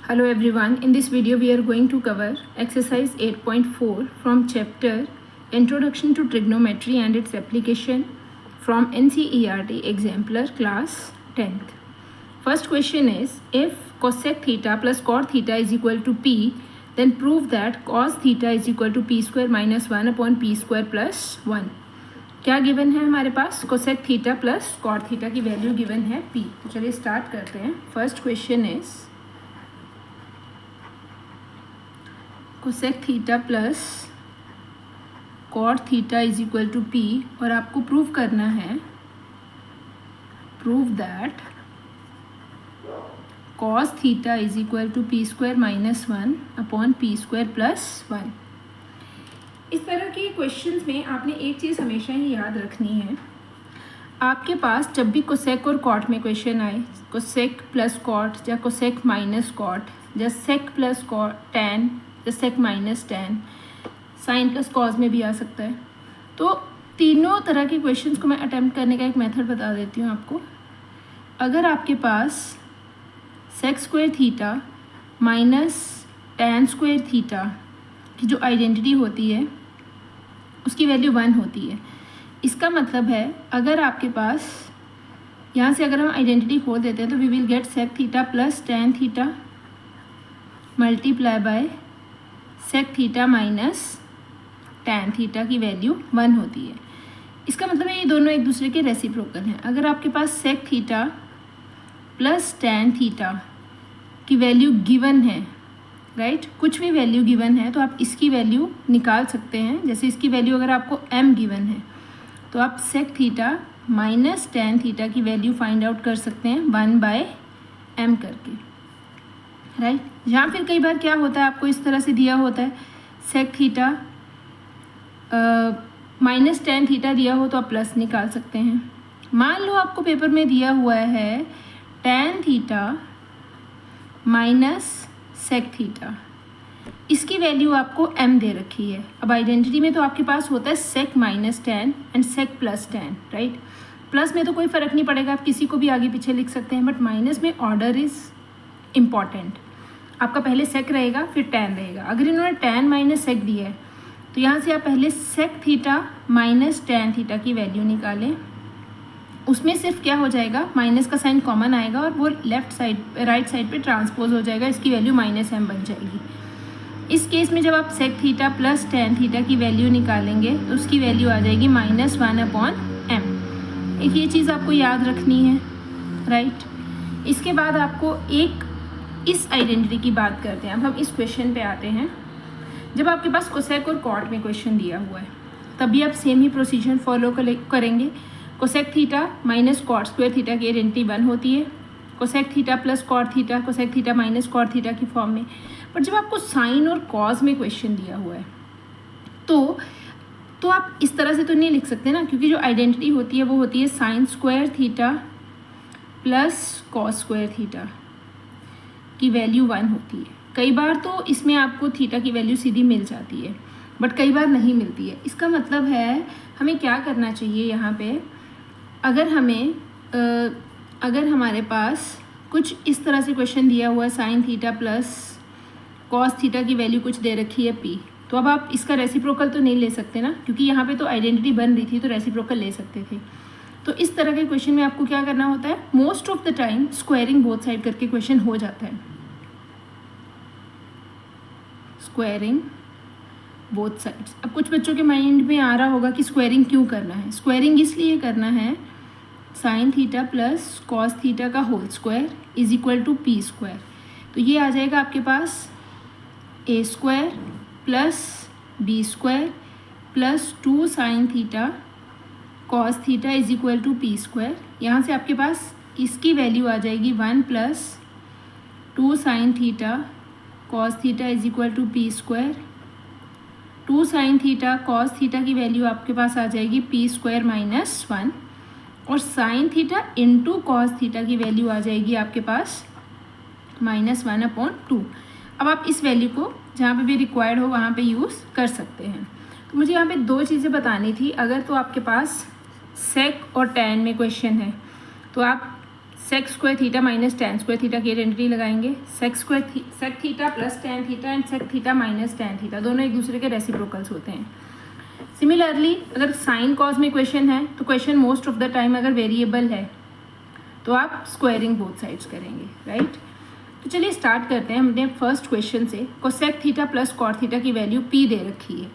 Hello everyone, in this video we are going to cover exercise 8.4 from chapter Introduction to Trigonometry and its application from NCERT Exemplar class 10th. First question is, if cosec theta plus cot theta is equal to p, then prove that cos theta is equal to p square minus 1 upon p square plus 1. क्या given है हमारे पास? Cosec theta plus cot theta की value given है p. तो चलिए start करते हैं. First question is cosec theta plus cot theta is equal to p और आपको प्रूव करना है, prove that cos theta is equal to p square minus 1 upon p square plus 1. इस तरह के क्वेश्चंस में आपने एक चीज़ हमेशा ही याद रखनी है. आपके पास जब भी कोसेक और कॉट में क्वेश्चन आए, कोसेक प्लस कॉट या कोसेक माइनस कॉट या सेक प्लस कॉट टैन या sec minus tan, sine plus cos में भी आ सकता है. तो तीनों तरह के क्वेश्चंस को मैं अटेम्प्ट करने का एक मेथड बता देती हूँ आपको. अगर आपके पास sec square theta minus tan square theta की जो आइडेंटिटी होती है उसकी वैल्यू 1 होती है, इसका मतलब है अगर आपके पास यहाँ से अगर हम आइडेंटिटी खोल देते हैं तो we will get sec theta plus tan theta multiply by sec theta minus tan theta की वैल्यू 1 होती है. इसका मतलब है ये दोनों एक दूसरे के रेसिप्रोकल हैं. अगर आपके पास sec theta plus tan theta की वैल्यू गिवन है, राइट, कुछ भी वैल्यू गिवन है तो आप इसकी वैल्यू निकाल सकते हैं. जैसे इसकी वैल्यू अगर आपको m गिवन है तो आप sec theta minus tan theta की वैल्यू फाइंड आउट कर सकते हैं 1/m करके, राइट. या फिर कई बार क्या होता है, आपको इस तरह से दिया होता है sec theta minus tan theta दिया हो तो आप प्लस निकाल सकते हैं. मान लो आपको पेपर में दिया हुआ है tan theta minus sec theta, इसकी वैल्यू आपको m दे रखी है. अब आइडेंटिटी में तो आपके पास होता है sec minus tan and sec plus tan, right. Plus में तो कोई फ़र्क नहीं पड़ेगा, आप किसी को भी आगे पीछे लिख सकते हैं, बट माइनस में ऑर्डर इज़ इम्पॉर्टेंट. आपका पहले सेक रहेगा फिर टैन रहेगा. अगर इन्होंने टैन माइनस सेक दिया है तो यहाँ से आप पहले sec theta minus tan theta की वैल्यू निकालें. उसमें सिर्फ क्या हो जाएगा, माइनस का साइन कॉमन आएगा और वो लेफ्ट साइड राइट साइड पे ट्रांसपोज हो जाएगा, इसकी वैल्यू माइनस m बन जाएगी. इस केस में जब आप sec theta plus tan theta की वैल्यू निकालेंगे तो उसकी वैल्यू आ जाएगी माइनस 1 अपॉन m. एक ये चीज़ आपको याद रखनी है, राइट. इसके बाद आपको एक इस आइडेंटिटी की बात करते हैं. अब हम इस क्वेश्चन पे आते हैं. जब आपके पास कोसेक और कॉट में क्वेश्चन दिया हुआ है तभी आप सेम ही प्रोसीजर फॉलो करेंगे. Cosec theta minus cot square theta की आइडेंटिटी 1 होती है, cosec theta plus cot theta, cosec theta minus cot theta की फॉर्म में. पर जब आपको साइन और कॉज में क्वेश्चन दिया हुआ है तो आप इस तरह से तो नहीं लिख सकते ना, क्योंकि जो आइडेंटिटी होती है वो होती है sine square theta plus cos square theta की वैल्यू 1 होती है. कई बार तो इसमें आपको थीटा की वैल्यू सीधी मिल जाती है, बट कई बार नहीं मिलती है. इसका मतलब है हमें क्या करना चाहिए यहाँ पे, अगर हमारे पास कुछ इस तरह से क्वेश्चन दिया हुआ है sine theta plus cos theta की वैल्यू कुछ दे रखी है p, तो अब आप इसका रेसिप्रोकल तो नहीं ले सकते ना, क्योंकि यहाँ पे तो आइडेंटिटी बन रही थी तो रेसिप्रोकल ले सकते थे. तो इस तरह के क्वेश्चन में आपको क्या करना होता है, most of the time squaring both side करके क्वेश्चन हो जाता है. Squaring both sides. अब कुछ बच्चों के माइंड में आ रहा होगा कि स्क्वायरिंग क्यों करना है. स्क्वायरिंग इसलिए करना है, sine theta plus cos theta का whole square is equal to p square. तो ये आ जाएगा आपके पास a square plus b square plus 2 sine theta cos theta is equal to p square. यहाँ से आपके पास इसकी वैल्यू आ जाएगी 1 plus 2 sine theta cos theta is equal to p square. 2 sine theta cos theta की वैल्यू आपके पास आ जाएगी p स्क्वायर माइनस 1 और sine theta into cos theta की वैल्यू आ जाएगी आपके पास माइनस 1 अपॉन 2. अब आप इस वैल्यू को जहाँ पे भी रिक्वायर्ड हो वहाँ पे यूज़ कर सकते हैं. तो मुझे यहाँ पे दो चीज़ें बतानी थी. अगर तो आपके पास सेक और टैन में क्वेश्चन है तो आप sec square theta minus tan square theta की आइडेंटिटी लगाएंगे। Sec theta plus tan theta and sec theta minus tan theta दोनों एक दूसरे के रेसिप्रोकल्स होते हैं। सिमिलरली अगर साइन कॉज में क्वेश्चन है तो question most of the time अगर वेरिएबल है तो आप स्क्वायरिंग बोथ साइड्स करेंगे, राइट। तो चलिए स्टार्ट करते हैं हमने फर्स्ट क्वेश्चन से। Cosec theta plus cot theta की वैल्यू p दे रखी है।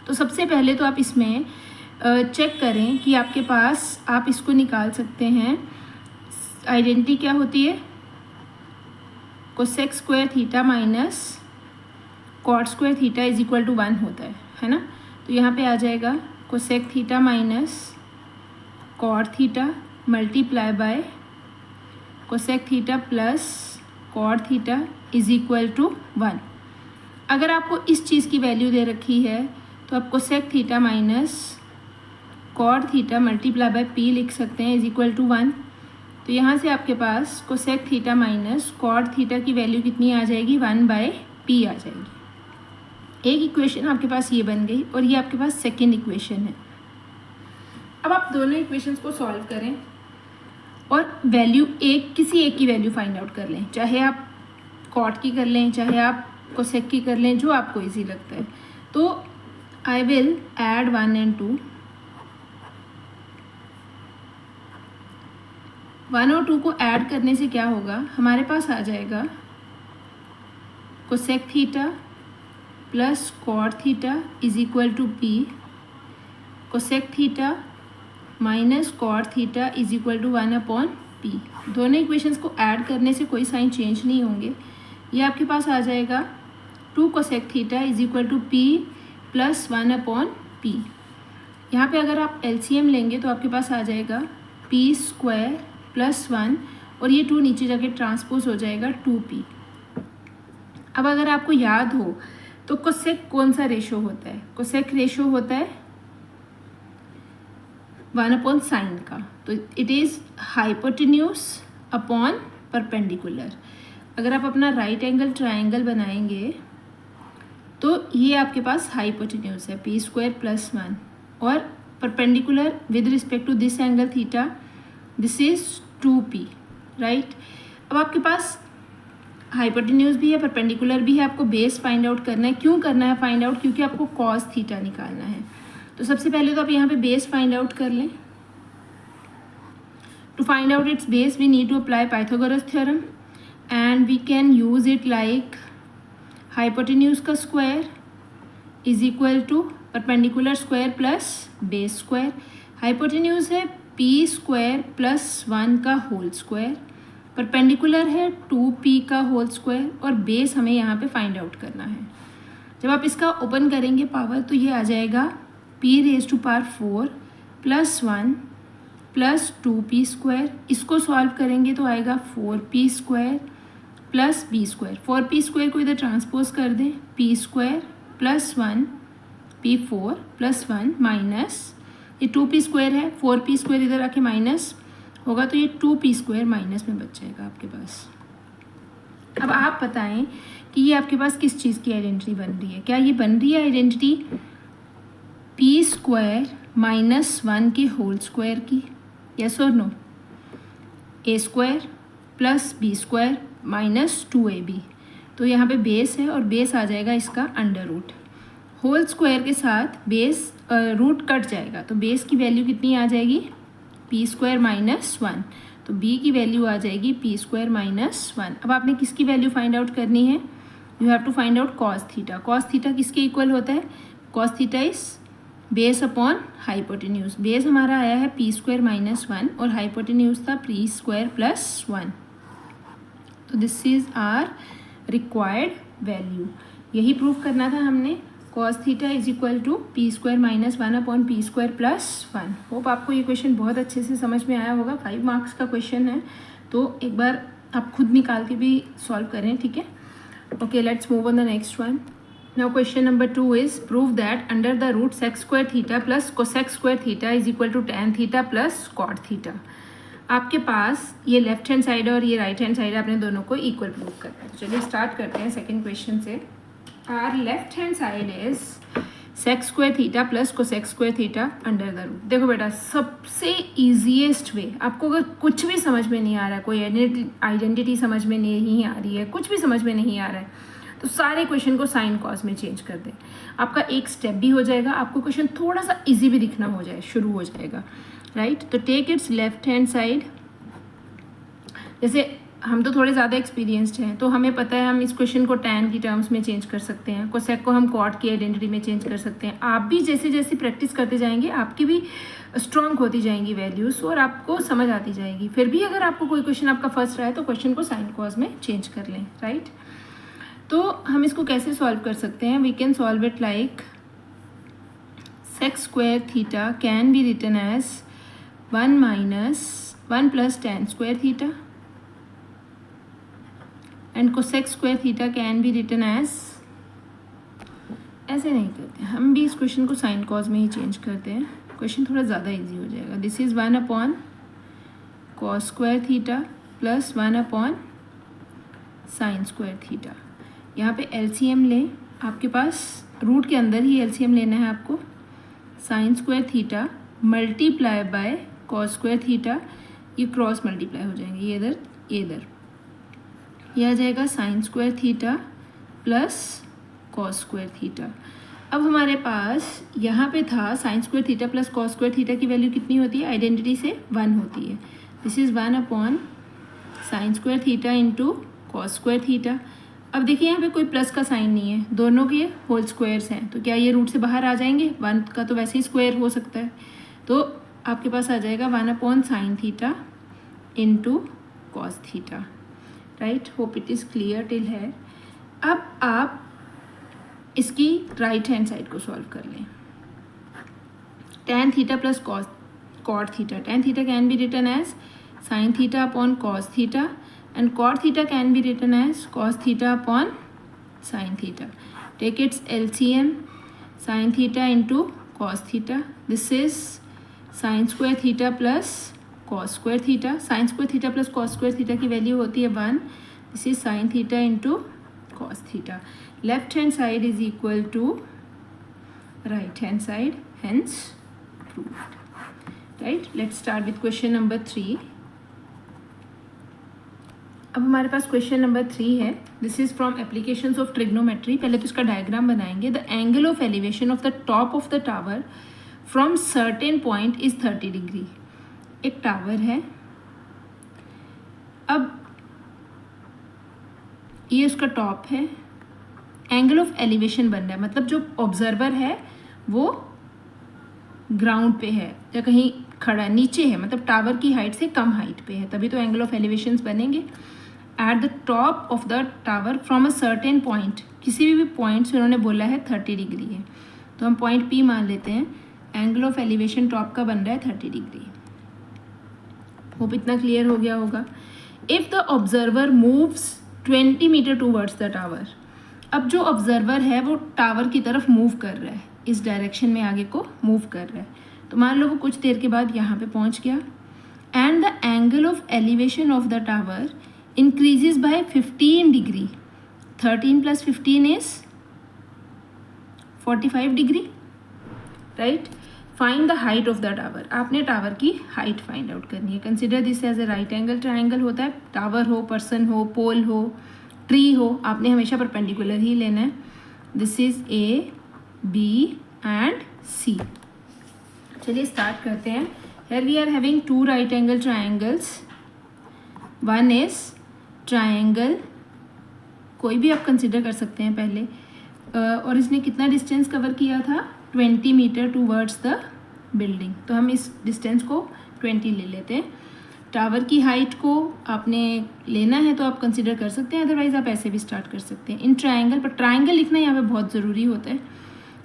तो सबसे पहले तो आप इसमें चेक करें कि आपके पास आप इसको निकाल सकते हैं। आइडेंटिटी क्या होती है, cosec square theta minus cot square theta is equal to 1 होता है ना। तो यहाँ पे आ जाएगा cosec theta minus cot theta multiply by cosec theta plus cot theta is equal to 1। अगर आपको इस चीज़ की वैल्यू दे रखी है तो आप cosec theta minus cot theta multiply by p लिख सकते हैं इज इक्वल टू 1। तो यहाँ से आपके पास cosec theta minus cot theta की वैल्यू कितनी आ जाएगी, 1/p आ जाएगी। एक इक्वेशन आपके पास ये बन गई और ये आपके पास सेकेंड इक्वेशन है। अब आप दोनों इक्वेशंस को सॉल्व करें और वैल्यू किसी एक की वैल्यू फाइंड आउट कर लें, चाहे आप कॉट की कर लें, चाहे आप कोसेक की कर लें, जो आपको इजी लगता है। तो आई विल ऐड 1 and 2। 1 और 2 को ऐड करने से क्या होगा, हमारे पास आ जाएगा cosec theta plus cot theta is equal to p, cosec theta minus cot theta is equal to 1/p। दोनों इक्वेशंस को ऐड करने से कोई साइन चेंज नहीं होंगे। ये आपके पास आ जाएगा 2 cosec theta is equal to p plus 1/p। यहाँ पे अगर आप LCM लेंगे तो आपके पास आ जाएगा p स्क्वायर प्लस 1 और ये 2 नीचे जाके ट्रांसपोज हो जाएगा 2p। अब अगर आपको याद हो तो कोसेक कौन सा रेशो होता है, कोसेक रेशो होता है 1/sin का। तो it is hypotenuse upon perpendicular. अगर आप अपना राइट एंगल ट्राइंगल बनाएंगे तो ये आपके पास हाइपोटेन्यूज है p स्क्वायर प्लस 1 और perpendicular with respect to this angle theta this is 2p, right. अब आपके पास हाइपोटेन्यूज भी है, परपेंडिकुलर भी है, आपको बेस फाइंड आउट करना है। क्यों करना है फाइंड आउट, क्योंकि आपको कॉस थीटा निकालना है। तो सबसे पहले तो आप यहाँ पे बेस फाइंड आउट कर लें। To find out its base we need to apply Pythagoras theorem and we can use it like hypotenuse का square is equal to perpendicular square plus base square. Hypotenuse है p square plus 1 का whole square, perpendicular है 2p का whole square और base हमें यहाँ पे find out करना है। जब आप इसका ओपन करेंगे पावर तो ये आ जाएगा p raise to power 4 plus 1 plus 2p square. इसको सॉल्व करेंगे तो आएगा 4p square plus b square. 4p square को इधर ट्रांसपोज कर दें, p square plus 1 p4 plus 1 minus ये 2p स्क्वायर है, 4p स्क्वायर इधर आके माइनस होगा तो ये 2p स्क्वायर माइनस में बच जाएगा आपके पास। अब आप बताएं कि ये आपके पास किस चीज़ की आइडेंटिटी बन रही है। क्या ये बन रही है आइडेंटिटी p स्क्वायर माइनस 1 के होल स्क्वायर की, यस और no. a square plus b square minus 2ab। तो यहाँ पे बेस है और बेस आ जाएगा इसका अंडर रूट। होल स्क्वायर के साथ बेस रूट कट जाएगा तो बेस की वैल्यू कितनी आ जाएगी, p स्क्वायर माइनस 1। तो b की वैल्यू आ जाएगी p स्क्वायर माइनस 1। अब आपने किसकी वैल्यू फाइंड आउट करनी है, you have to find out cos theta. Cos theta किसके इक्वल होता है, cos theta is base upon hypotenuse. Base हमारा आया है p स्क्वायर माइनस 1 और हाइपोटेन्यूज था p स्क्वायर प्लस 1। तो this is our required value. यही प्रूव करना था हमने। Cos theta is equal to p square minus 1 upon p square plus 1। Hope आपको ये क्वेश्चन बहुत अच्छे से समझ में आया होगा। 5 मार्क्स का क्वेश्चन है तो एक बार आप खुद निकाल के भी सॉल्व करें, ठीक है। Okay, let's move on the next one. Now question number 2 is prove that under the root sec square theta plus cosec square theta is equal to tan theta plus cot theta. आपके पास ये left hand side और ये right hand side आपने दोनों को equal prove करना है। तो चलिए स्टार्ट करते हैं सेकेंड क्वेश्चन से। Our left hand side is sec square theta plus cosec square theta under the root. देखो बेटा, सबसे ईजीएस्ट वे, आपको अगर कुछ भी समझ में नहीं आ रहा है, कोई आइडेंटिटी समझ में नहीं आ रही है, कुछ भी समझ में नहीं आ रहा है, तो सारे क्वेश्चन को साइन कॉस में चेंज कर दें। आपका एक स्टेप भी हो जाएगा, आपको क्वेश्चन थोड़ा सा इजी भी दिखना हो जाए, शुरू हो जाएगा, राइट। तो take its left hand side. जैसे हम तो थोड़े ज़्यादा एक्सपीरियंस्ड हैं, तो हमें पता है हम इस क्वेश्चन को टैन की टर्म्स में चेंज कर सकते हैं, कोसेक को हम कॉट की आइडेंटिटी में चेंज कर सकते हैं। आप भी जैसे जैसे प्रैक्टिस करते जाएंगे, आपकी भी स्ट्रॉन्ग होती जाएंगी वैल्यूज़ और आपको समझ आती जाएगी। फिर भी अगर आपको कोई क्वेश्चन आपका फर्स्ट रहा है तो क्वेश्चन को साइन कॉस में चेंज कर लें, राइट। तो हम इसको कैसे सॉल्व कर सकते हैं? We can solve it like sec square theta can be written as 1 minus 1 plus tan square theta and cosec square theta can be written as, ऐसे नहीं करते, हम भी इस क्वेश्चन को साइन कॉस में ही चेंज करते हैं, क्वेश्चन थोड़ा ज़्यादा इजी हो जाएगा। This is 1 upon cos square theta plus 1 upon sign square theta. यहाँ पे एलसीएम लें, आपके पास रूट के अंदर ही एलसीएम लेना है आपको। Sign square theta multiply by cos square theta, ये क्रॉस मल्टीप्लाई हो जाएंगे, ये इधर ये इधर, यह आ जाएगा sign square theta plus cos square theta. अब हमारे पास यहाँ पे था sign square theta plus cos square theta की वैल्यू कितनी होती है? आइडेंटिटी से 1 होती है। This is 1 upon sign square theta into cos square theta. अब देखिए यहाँ पे कोई प्लस का साइन नहीं है, दोनों के होल स्क्वायर्स हैं, तो क्या ये रूट से बाहर आ जाएंगे? 1 का तो वैसे ही स्क्वायर हो सकता है, तो आपके पास आ जाएगा 1 upon sine theta into cos theta, right. Hope it is clear till है। अब आप इसकी राइट हैंड साइड को सॉल्व कर लें। Tan theta plus cot theta, tan theta can be written as sine theta upon cos theta and cot theta can be written as cos theta upon sin theta. Take its LCM, sin theta into cos theta. This is sin square theta plus cos square theta. Sin square theta plus cos square theta की value होती है 1. This is sin theta into cos theta. Left hand side is equal to right hand side, hence proved. Right? Let's start with question number 3. अब हमारे पास question number 3 है। This is from applications of trigonometry. पहले तो इसका diagram बनाएंगे। The angle of elevation of the top of the tower from certain point is 30 degree. एक tower है, अब ये उसका टॉप है, एंगल ऑफ एलिवेशन बन रहा है, मतलब जो ऑब्जर्वर है वो ग्राउंड पे है या कहीं खड़ा नीचे है, मतलब टावर की हाइट से कम हाइट पे है, तभी तो एंगल ऑफ एलिवेशंस बनेंगे। At the top of the tower from a certain point, किसी भी पॉइंट से उन्होंने बोला है 30 डिग्री है, तो हम पॉइंट पी मान लेते हैं। एंगल ऑफ एलिवेशन टॉप का बन रहा है 30 डिग्री। होप इतना क्लियर हो गया होगा। If the observer moves 20 metre towards the tower, अब जो ऑब्जर्वर है वो टावर की तरफ मूव कर रहा है, इस डायरेक्शन में आगे को मूव कर रहा है, तो मान लो वो कुछ देर के बाद यहाँ पे पहुँच गया। And the angle of elevation of the tower increases by 15 degree. 13 plus 15 is 45 degree, right? Find the height of the tower. आपने टावर की हाइट फाइंड आउट करनी है। Consider this as a right angle triangle होता है, tower हो, person हो, पोल हो, tree हो, आपने हमेशा परपेंडिकुलर ही लेना है। This is A, B and C. चलिए स्टार्ट करते हैं। Here we are having 2 right angle triangles. One is triangle, कोई भी आप कंसिडर कर सकते हैं पहले, और इसने कितना डिस्टेंस कवर किया था? 20 मीटर टूवर्ड्स द बिल्डिंग, तो हम इस डिस्टेंस को 20 ले लेते हैं। टावर की हाइट को आपने लेना है तो आप कंसिडर कर सकते हैं, अदरवाइज आप ऐसे भी स्टार्ट कर सकते हैं। इन ट्रायंगल, पर ट्रायंगल लिखना यहाँ पे बहुत ज़रूरी होता है।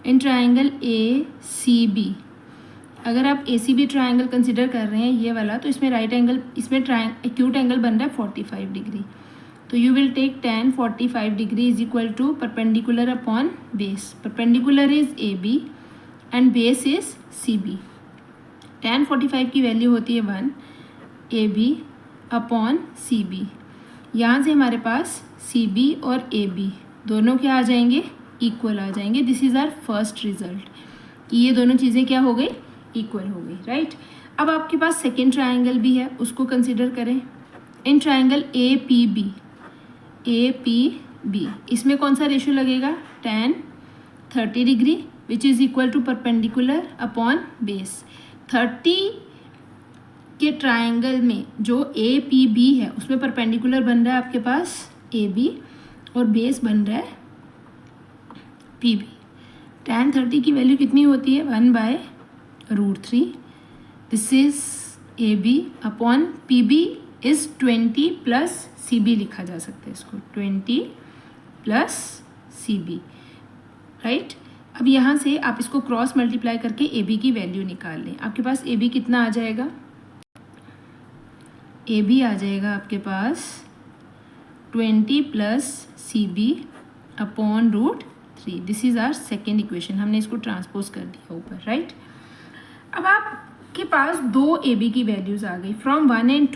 In triangle A C B, अगर आप A C B triangle consider कर रहे हैं ये वाला, तो इसमें राइट एंगल, इसमें एक्यूट एंगल बन रहा है 45 डिग्री, तो you will take tan 45 degree is equal to perpendicular upon base. Perpendicular is A B and base is C B. tan 45 की वैल्यू होती है 1, A B upon C B. यहाँ से हमारे पास सी बी और ए बी दोनों क्या आ जाएंगे? इक्वल आ जाएंगे। This is our first result कि ये दोनों चीज़ें क्या हो गई, इक्वल हो गई, राइट। अब आपके पास सेकेंड ट्राइंगल भी है, उसको कंसिडर करें। In triangle A P B, इसमें कौन सा रेशियो लगेगा, tan 30 degree which is equal to perpendicular upon base. 30 के ट्राइंगल में जो ए पी बी है उसमें परपेंडिकुलर बन रहा है आपके पास ए बी और बेस बन रहा है पी बी। tan 30 की वैल्यू कितनी होती है, 1/√3। This is A B upon P B is 20 plus C B लिखा जा सकता है इसको, 20 प्लस सी बी, राइट। अब यहाँ से आप इसको क्रॉस मल्टीप्लाई करके ए बी की वैल्यू निकाल लें। आपके पास ए बी कितना आ जाएगा, ए बी आ जाएगा आपके पास 20 plus C B upon √3। This is our second equation, हमने इसको ट्रांसपोज कर दिया ऊपर, राइट। अब आपके पास दो ए बी की वैल्यूज आ गई फ्रॉम 1 एंड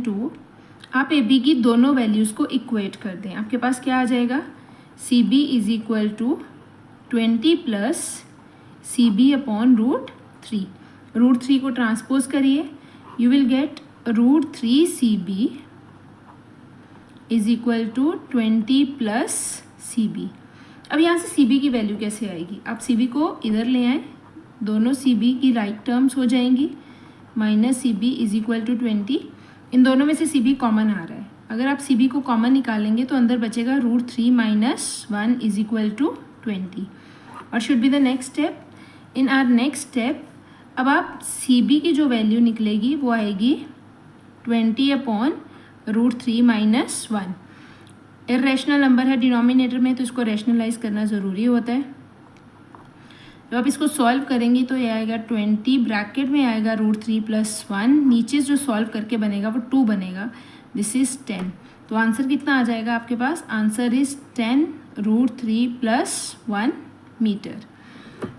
2। आप ए बी की दोनों वैल्यूज़ को इक्वेट कर दें। आपके पास क्या आ जाएगा, C B is equal to 20 plus C B upon √3। √3 को ट्रांसपोज करिए, you will get √3 C B is equal to 20 plus C B. अब यहाँ से सी बी की वैल्यू कैसे आएगी, आप सी बी को इधर ले आएँ, दोनों सी बी की राइट टर्म्स हो जाएंगी, minus C B is equal to 20। इन दोनों में से सी बी कॉमन आ रहा है, अगर आप सी बी को कॉमन निकालेंगे तो अंदर बचेगा √3 - 1 इज इक्वल टू 20। और should be the next step. In our next step अब आप सी बी की जो वैल्यू निकलेगी वो आएगी 20 अपॉन √3 - 1। इर्रेशनल नंबर है डिनोमिनेटर में तो इसको रैशनलाइज करना ज़रूरी होता है। जब आप इसको सॉल्व करेंगे तो ये आएगा 20, ब्रैकेट में आएगा √3 + 1, नीचे जो सॉल्व करके बनेगा वो 2 बनेगा, दिस इज़ 10। तो आंसर कितना आ जाएगा आपके पास, आंसर इज़ 10 √3 + 1 मीटर।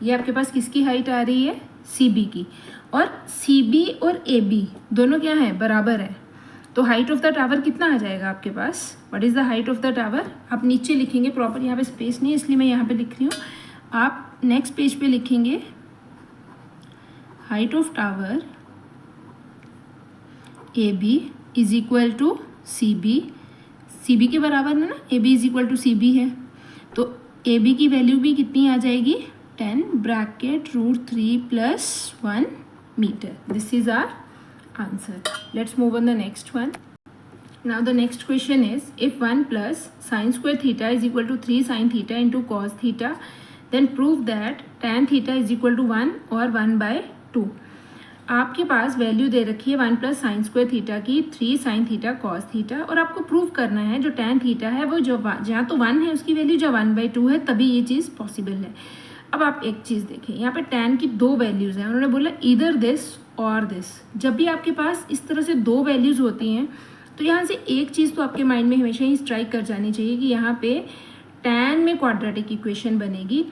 ये आपके पास किसकी हाइट आ रही है, सी बी की। और सी बी और ए बी दोनों क्या है, बराबर है। तो हाइट ऑफ द टावर कितना आ जाएगा आपके पास, what is the height of the tower, आप नीचे लिखेंगे प्रॉपर, यहाँ पे स्पेस नहीं है इसलिए मैं यहाँ पे लिख रही हूँ। आप नेक्स्ट पेज पे लिखेंगे height of tower A B is equal to C B. C B के बराबर है ना, A B is equal to C B है, तो ए बी की वैल्यू भी कितनी आ जाएगी, 10 bracket √3 + 1 metre. This is our answer. Let's move on the next one. Now the next question is, if 1 plus sin square theta is equal to 3 sin theta into cos theta, then prove that tan theta is equal to 1 or 1/2। आपके पास value दे रखी है 1 plus sine square theta की 3 sin theta cos theta, और आपको prove करना है जो tan थीटा है वो जो जहाँ तो 1 है उसकी वैल्यू जब 1/2 है तभी ये चीज़ पॉसिबल है। अब आप एक चीज़ देखें, यहाँ पे tan की दो वैल्यूज़ हैं, उन्होंने बोला इधर दिस और दिस। जब भी आपके पास इस तरह से दो वैल्यूज़ होती हैं तो यहाँ से एक चीज़ तो आपके माइंड में हमेशा ही स्ट्राइक कर जानी चाहिए कि यहाँ पे tan में क्वाड्रेटिक इक्वेशन बनेगी,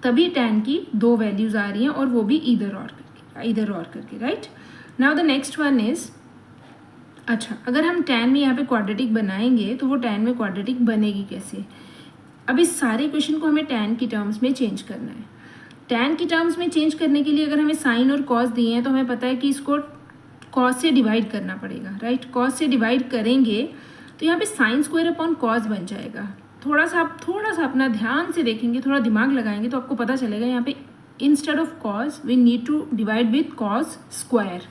तभी tan की दो वैल्यूज़ आ रही हैं और वो भी इधर और करके, right. Now the next one is, अच्छा अगर हम tan में यहाँ पे क्वाड्रेटिक बनाएंगे तो वो tan में क्वाड्रेटिक बनेगी कैसे। अब इस सारे इक्वेशन को हमें tan की टर्म्स में चेंज करना है। tan की टर्म्स में चेंज करने के लिए अगर हमें साइन और cos दिए हैं तो हमें पता है कि इसको cos से डिवाइड करना पड़ेगा, राइट। cos से डिवाइड करेंगे तो यहाँ पे साइन स्क्वायर अपॉन cos बन जाएगा। थोड़ा सा अपना ध्यान से देखेंगे, थोड़ा दिमाग लगाएंगे तो आपको पता चलेगा यहाँ पे instead of cos we need to divide with cos square.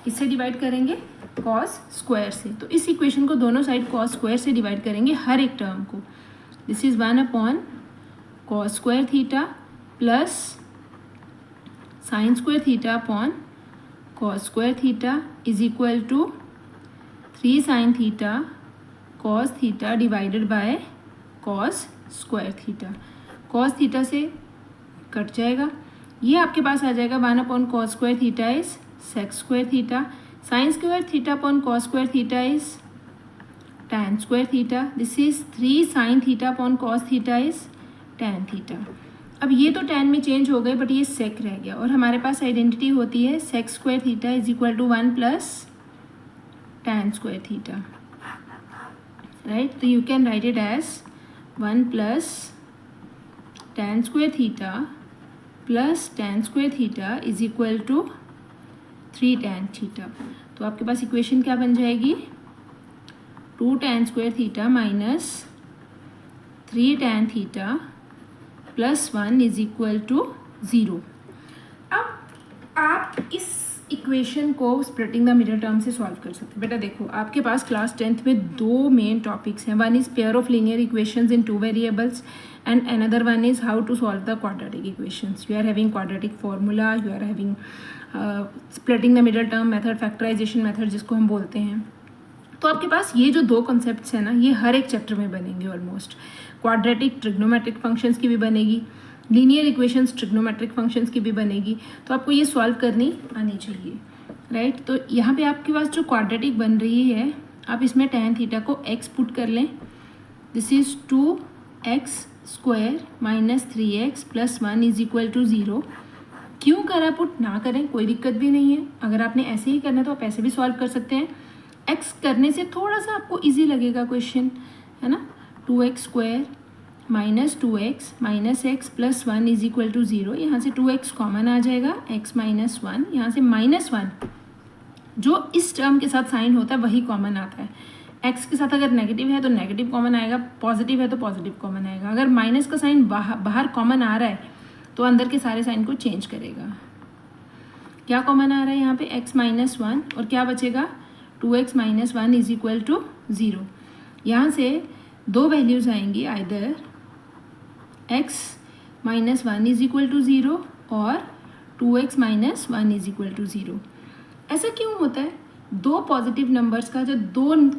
इससे डिवाइड करेंगे cos स्क्वायर से, तो इस इक्वेशन को दोनों साइड cos स्क्वायर से डिवाइड करेंगे हर एक टर्म को। This is 1 upon cos square theta plus sine square theta upon cos square theta is equal to 3 sin theta cos theta divided by cos square theta. cos theta से cut जाएगा, ये आपके पास आ जाएगा 1 upon cos square theta is sec square theta, sin square theta upon cos square theta is tan square theta, this is 3 sin theta upon cos theta is tan theta. अब ये तो tan में चेंज हो गए but ये sec रह गया और हमारे पास आइडेंटिटी होती है sec square theta is equal to 1 plus tan square theta. Right. तो you can write it as 1 plus tan square theta plus tan square theta is equal to 3 tan theta. तो आपके पास इक्वेशन क्या बन जाएगी, 2 tan square theta minus 3 tan theta plus 1 is equal to 0. अब आप इस इक्वेशन को स्प्लिटिंग द मिडिल टर्म से सॉल्व कर सकते हैं. बेटा देखो, आपके पास क्लास 10th में 2 मेन टॉपिक्स हैं. One is pair of linear equations in 2 variables and another one is how to solve the quadratic equations. You are having quadratic formula, you are having splitting the middle term method, factorization method जिसको हम बोलते हैं. तो आपके पास ये जो 2 concepts हैं ना, ये हर एक चैप्टर में बनेंगे ऑलमोस्ट. क्वाड्रेटिक ट्रिग्नोमेट्रिक फंक्शंस की भी बनेगी, लीनियर इक्वेशंस ट्रिग्नोमेट्रिक फंक्शंस की भी बनेगी. तो आपको ये सॉल्व करनी आनी चाहिए, राइट. तो यहाँ पे आपके पास जो क्वाड्रेटिक बन रही है, आप इसमें tan थीटा को x पुट कर लें. This is 2x square minus 3x plus 1 is equal to 0. क्यों करा पुट, ना करें कोई दिक्कत भी नहीं है. अगर आपने ऐसे ही करना है तो आप ऐसे भी सॉल्व कर सकते हैं. x करने से थोड़ा सा आपको इजी लगेगा क्वेश्चन, है ना. 2x square minus 2x minus x plus 1 is equal to 0. यहाँ से 2x कॉमन आ जाएगा, x माइनस 1, यहाँ से माइनस 1 जो इस टर्म के साथ साइन होता है वही कॉमन आता है. x के साथ अगर नेगेटिव है तो नेगेटिव कॉमन आएगा, पॉजिटिव है तो पॉजिटिव कॉमन आएगा. अगर माइनस का साइन बाहर कॉमन आ रहा है तो अंदर के सारे साइन को चेंज करेगा. क्या कॉमन आ रहा है यहाँ पे, x माइनस 1 और क्या बचेगा 2x minus 1 is equal to 0. यहाँ से 2 वैल्यूज़ आएंगी, either x minus 1 is equal to 0 और 2x minus 1 is equal to 0. ऐसा क्यों होता है, 2 पॉजिटिव नंबर्स का जो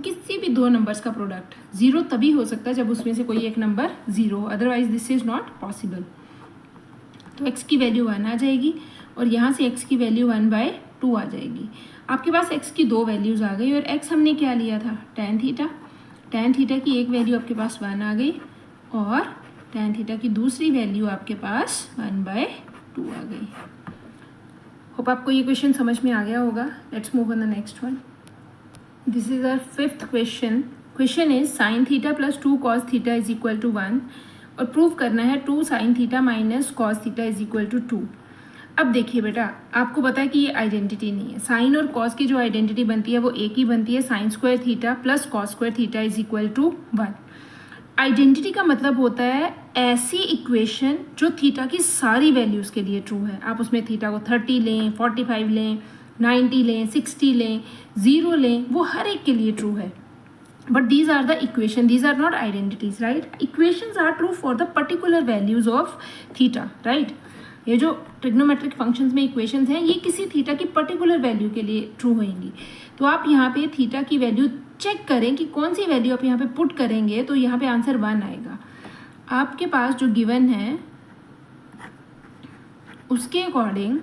किसी भी 2 नंबर्स का प्रोडक्ट 0 तभी हो सकता है जब उसमें से कोई एक नंबर 0 हो, otherwise this is not possible. तो x की वैल्यू 1 आ जाएगी और यहाँ से x की वैल्यू 1/2 आ जाएगी. आपके पास x की 2 वैल्यूज़ आ गई और x हमने क्या लिया था, tan थीटा. tan थीटा की एक वैल्यू आपके पास 1 आ गई और tan थीटा की दूसरी वैल्यू आपके पास 1/2 आ गई. होप आपको ये क्वेश्चन समझ में आ गया होगा. Let's move on the next one. This is our 5th question. Question is sine theta plus 2 cos theta is equal to 1 और प्रूव करना है 2 sine theta minus cos theta is equal to 2. अब देखिए बेटा, आपको पता है कि ये आइडेंटिटी नहीं है. साइन और कॉस की जो आइडेंटिटी बनती है वो एक ही बनती है, sine square theta plus cos square theta is equal to 1. Identity का मतलब होता है ऐसी इक्वेशन जो थीटा की सारी वैल्यूज़ के लिए ट्रू है. आप उसमें थीटा को 30 लें, 45 लें, 90 लें, 60 लें, 0 लें, वो हर एक के लिए ट्रू है. But these are the equation, these are not identities, right. Equations are true for the particular values of theta, right. ये जो ट्रिग्नोमेट्रिक फंक्शंस में इक्वेशंस हैं ये किसी थीटा की पर्टिकुलर वैल्यू के लिए ट्रू होंगी. तो आप यहाँ पे थीटा की वैल्यू चेक करें कि कौन सी वैल्यू आप यहाँ पे पुट करेंगे तो यहाँ पे आंसर 1 आएगा. आपके पास जो गिवन है उसके according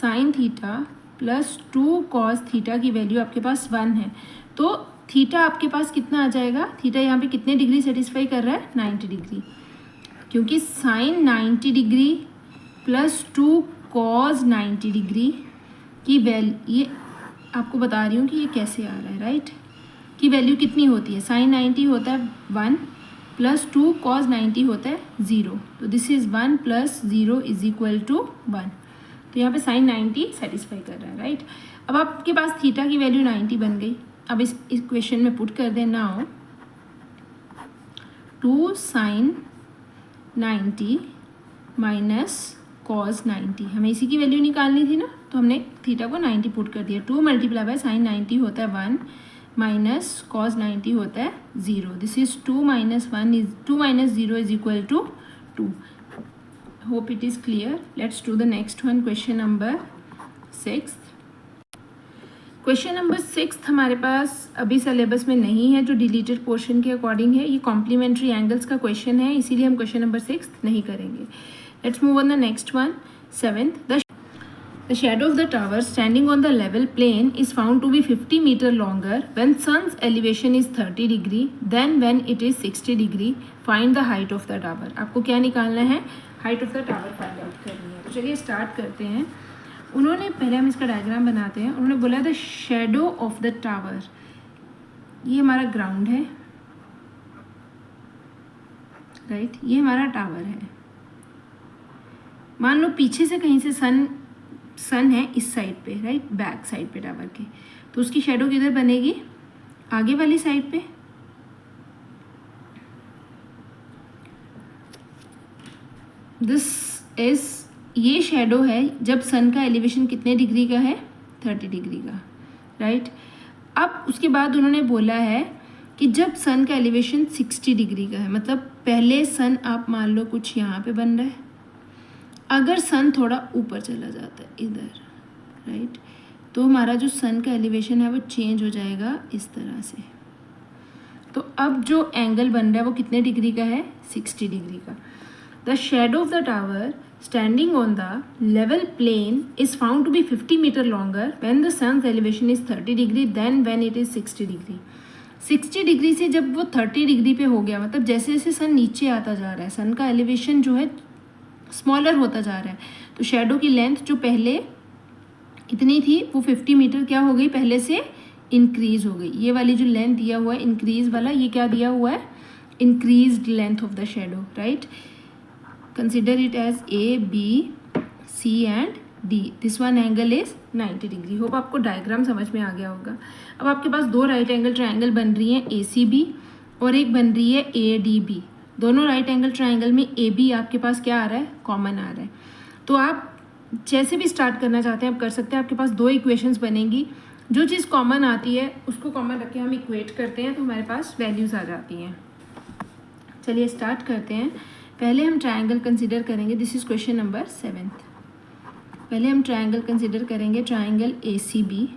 sign theta plus 2 cos theta की वैल्यू आपके पास 1 है. तो थीटा आपके पास कितना आ जाएगा, थीटा यहाँ पे कितने डिग्री सेटिस्फाई कर रहा है, 90 डिग्री. क्योंकि sine 90 degree plus 2 cos 90 degree की वैल्यू, ये आपको बता रही हूँ कि ये कैसे आ रहा है, राइट. की वैल्यू कितनी होती है, साइन 90 होता है 1 प्लस 2 कॉस 90 होता है 0. तो this is 1 plus 0 is equal to 1. तो यहाँ पे साइन 90 सेटिस्फाई कर रहा है, राइट. अब आपके पास थीटा की वैल्यू 90 बन गई. अब इस इक्वेशन में पुट कर दें. नाउ 2 साइन 90 माइनस कॉस 90, हमें इसी की वैल्यू निकालनी थी ना, तो हमने थीटा को 90 पुट कर दिया. 2 मल्टीप्लाई बाय साइन 90 होता है 1 माइनस कॉस 90 होता है 0. This is 2 minus 1 is 2 minus 0 is equal to 2. Hope it is clear. Let's do the next one. Question number 6. Question number 6 हमारे पास अभी सिलेबस में नहीं है, जो डिलीटेड पोर्शन के अकॉर्डिंग है. ये कॉम्प्लीमेंट्री एंगल्स का क्वेश्चन है, इसीलिए हम क्वेश्चन नंबर 6 नहीं करेंगे. Let's move on the next one. 7th, the shadow of the tower standing on the level plane is found to be 50 meter longer when sun's elevation is 30 degree than when it is 60 degree. Find the height of the tower. आपको क्या निकालना है, height of the tower find out करनी है. तो चलिए start करते हैं. उन्होंने पहले हम इसका डायग्राम बनाते हैं. उन्होंने बोला the shadow of the tower, ये हमारा ग्राउंड है, राइट। ये हमारा टावर है। मान लो पीछे से कहीं से सन है इस साइड पे, राइट, बैक साइड पे टावर के, तो उसकी शेडो किधर बनेगी? आगे वाली साइड पे। ये शेडो है जब सन का एलिवेशन कितने डिग्री का है? 30 डिग्री का, राइट। अब उसके बाद उन्होंने बोला है कि जब सन का एलिवेशन 60 डिग्री का है, मतलब पहले सन आप मान लो कुछ यहाँ पे बन रहा है, अगर सन थोड़ा ऊपर चला जाता है इधर, राइट, तो हमारा जो सन का एलिवेशन है वो चेंज हो जाएगा इस तरह से। तो अब जो एंगल बन रहा है वो कितने डिग्री का है? 60 डिग्री का। The shadow of the tower standing on the level plane is found to be 50 meter longer when the sun's elevation is 30 degree than when it is 60 degree. 60 degree से जब वो 30 डिग्री पे हो गया, मतलब जैसे जैसे सन नीचे आता जा रहा है, सन का एलिवेशन जो है स्मॉलर होता जा रहा है, तो शेडो की लेंथ जो पहले इतनी थी वो 50 मीटर क्या हो गई? पहले से इंक्रीज हो गई। ये वाली जो लेंथ दिया हुआ है इंक्रीज वाला, ये क्या दिया हुआ है? Increased length of the shadow, right. Consider it as A, B, C and D. This one angle is 90 degree. Hope आपको डायग्राम समझ में आ गया होगा। अब आपके पास दो राइट एंगल ट्रायंगल बन रही हैं, ACB, और एक बन रही है ADB। दोनों राइट एंगल ट्रायंगल में AB आपके पास क्या आ रहा है? कॉमन आ रहा है। तो आप जैसे भी स्टार्ट करना चाहते हैं आप कर सकते हैं। आपके पास दो इक्वेशंस बनेंगी, जो चीज़ कॉमन आती है उसको कॉमन रख के हम इक्वेट करते हैं तो हमारे पास वैल्यूज़ आ जाती हैं। चलिए स्टार्ट करते हैं। पहले हम ट्रायंगल कंसिडर करेंगे। This is question number 7। पहले हम ट्रायंगल कंसिडर करेंगे, ट्रायंगल ACB।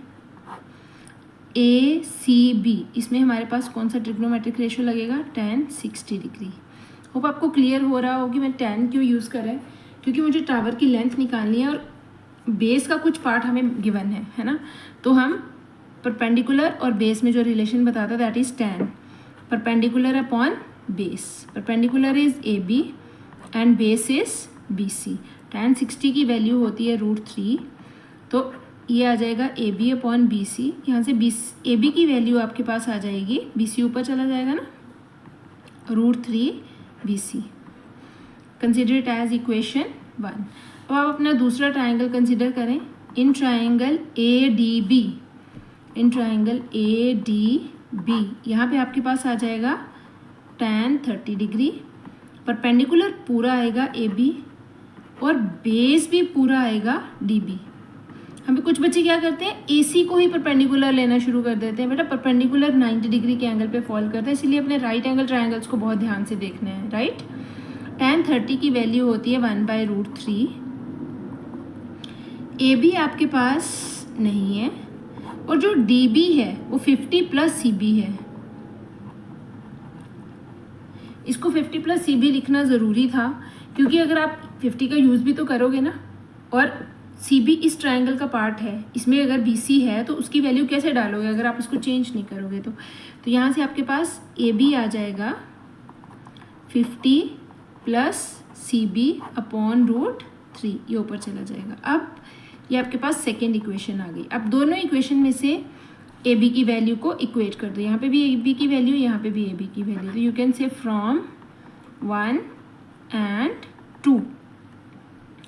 इसमें हमारे पास कौन सा ट्रिग्नोमेट्रिक रेशियो लगेगा? tan 60 degree. होप आपको क्लियर हो रहा हो कि मैं tan क्यों यूज़ कर रहा है, क्योंकि मुझे टावर की लेंथ निकालनी है और बेस का कुछ पार्ट हमें गिवन है ना। तो हम परपेंडिकुलर और बेस में जो रिलेशन बताता है that is tan perpendicular upon base. Perpendicular is AB and base is BC। tan 60 की वैल्यू होती है √3, तो ये आ जाएगा AB अपॉन BC। यहाँ से AB की वैल्यू आपके पास आ जाएगी, BC ऊपर चला जाएगा ना, √3 BC। Consider it as equation 1। अब आप अपना दूसरा ट्राइंगल कंसिडर करें। इन ट्राइंगल ADB, यहाँ पे आपके पास आ जाएगा tan 30 डिग्री, परपेंडिकुलर पूरा आएगा AB और बेस भी पूरा आएगा DB। हमें कुछ बच्चे क्या करते हैं, AC को ही परपेंडिकुलर लेना शुरू कर देते हैं। बेटा परपेंडिकुलर 90 डिग्री के एंगल पे फॉल करता है, इसलिए अपने राइट एंगल ट्रायंगल्स को बहुत ध्यान से देखना है, राइट। tan 30 की वैल्यू होती है 1/√3। AB आपके पास नहीं है और जो DB है वो 50 + CB है। इसको 50 + CB लिखना ज़रूरी था, क्योंकि अगर आप 50 का यूज़ भी तो करोगे ना, और CB इस ट्रायंगल का पार्ट है, इसमें अगर BC है तो उसकी वैल्यू कैसे डालोगे अगर आप इसको चेंज नहीं करोगे तो यहाँ से आपके पास AB आ जाएगा 50 + CB अपॉन √3, ये ऊपर चला जाएगा। अब ये आपके पास सेकेंड इक्वेशन आ गई। अब दोनों इक्वेशन में से AB की वैल्यू को इक्वेट कर दो। यहाँ पे भी AB की वैल्यू, यहाँ पे भी AB की वैल्यू, तो यू कैन से फ्रॉम 1 and 2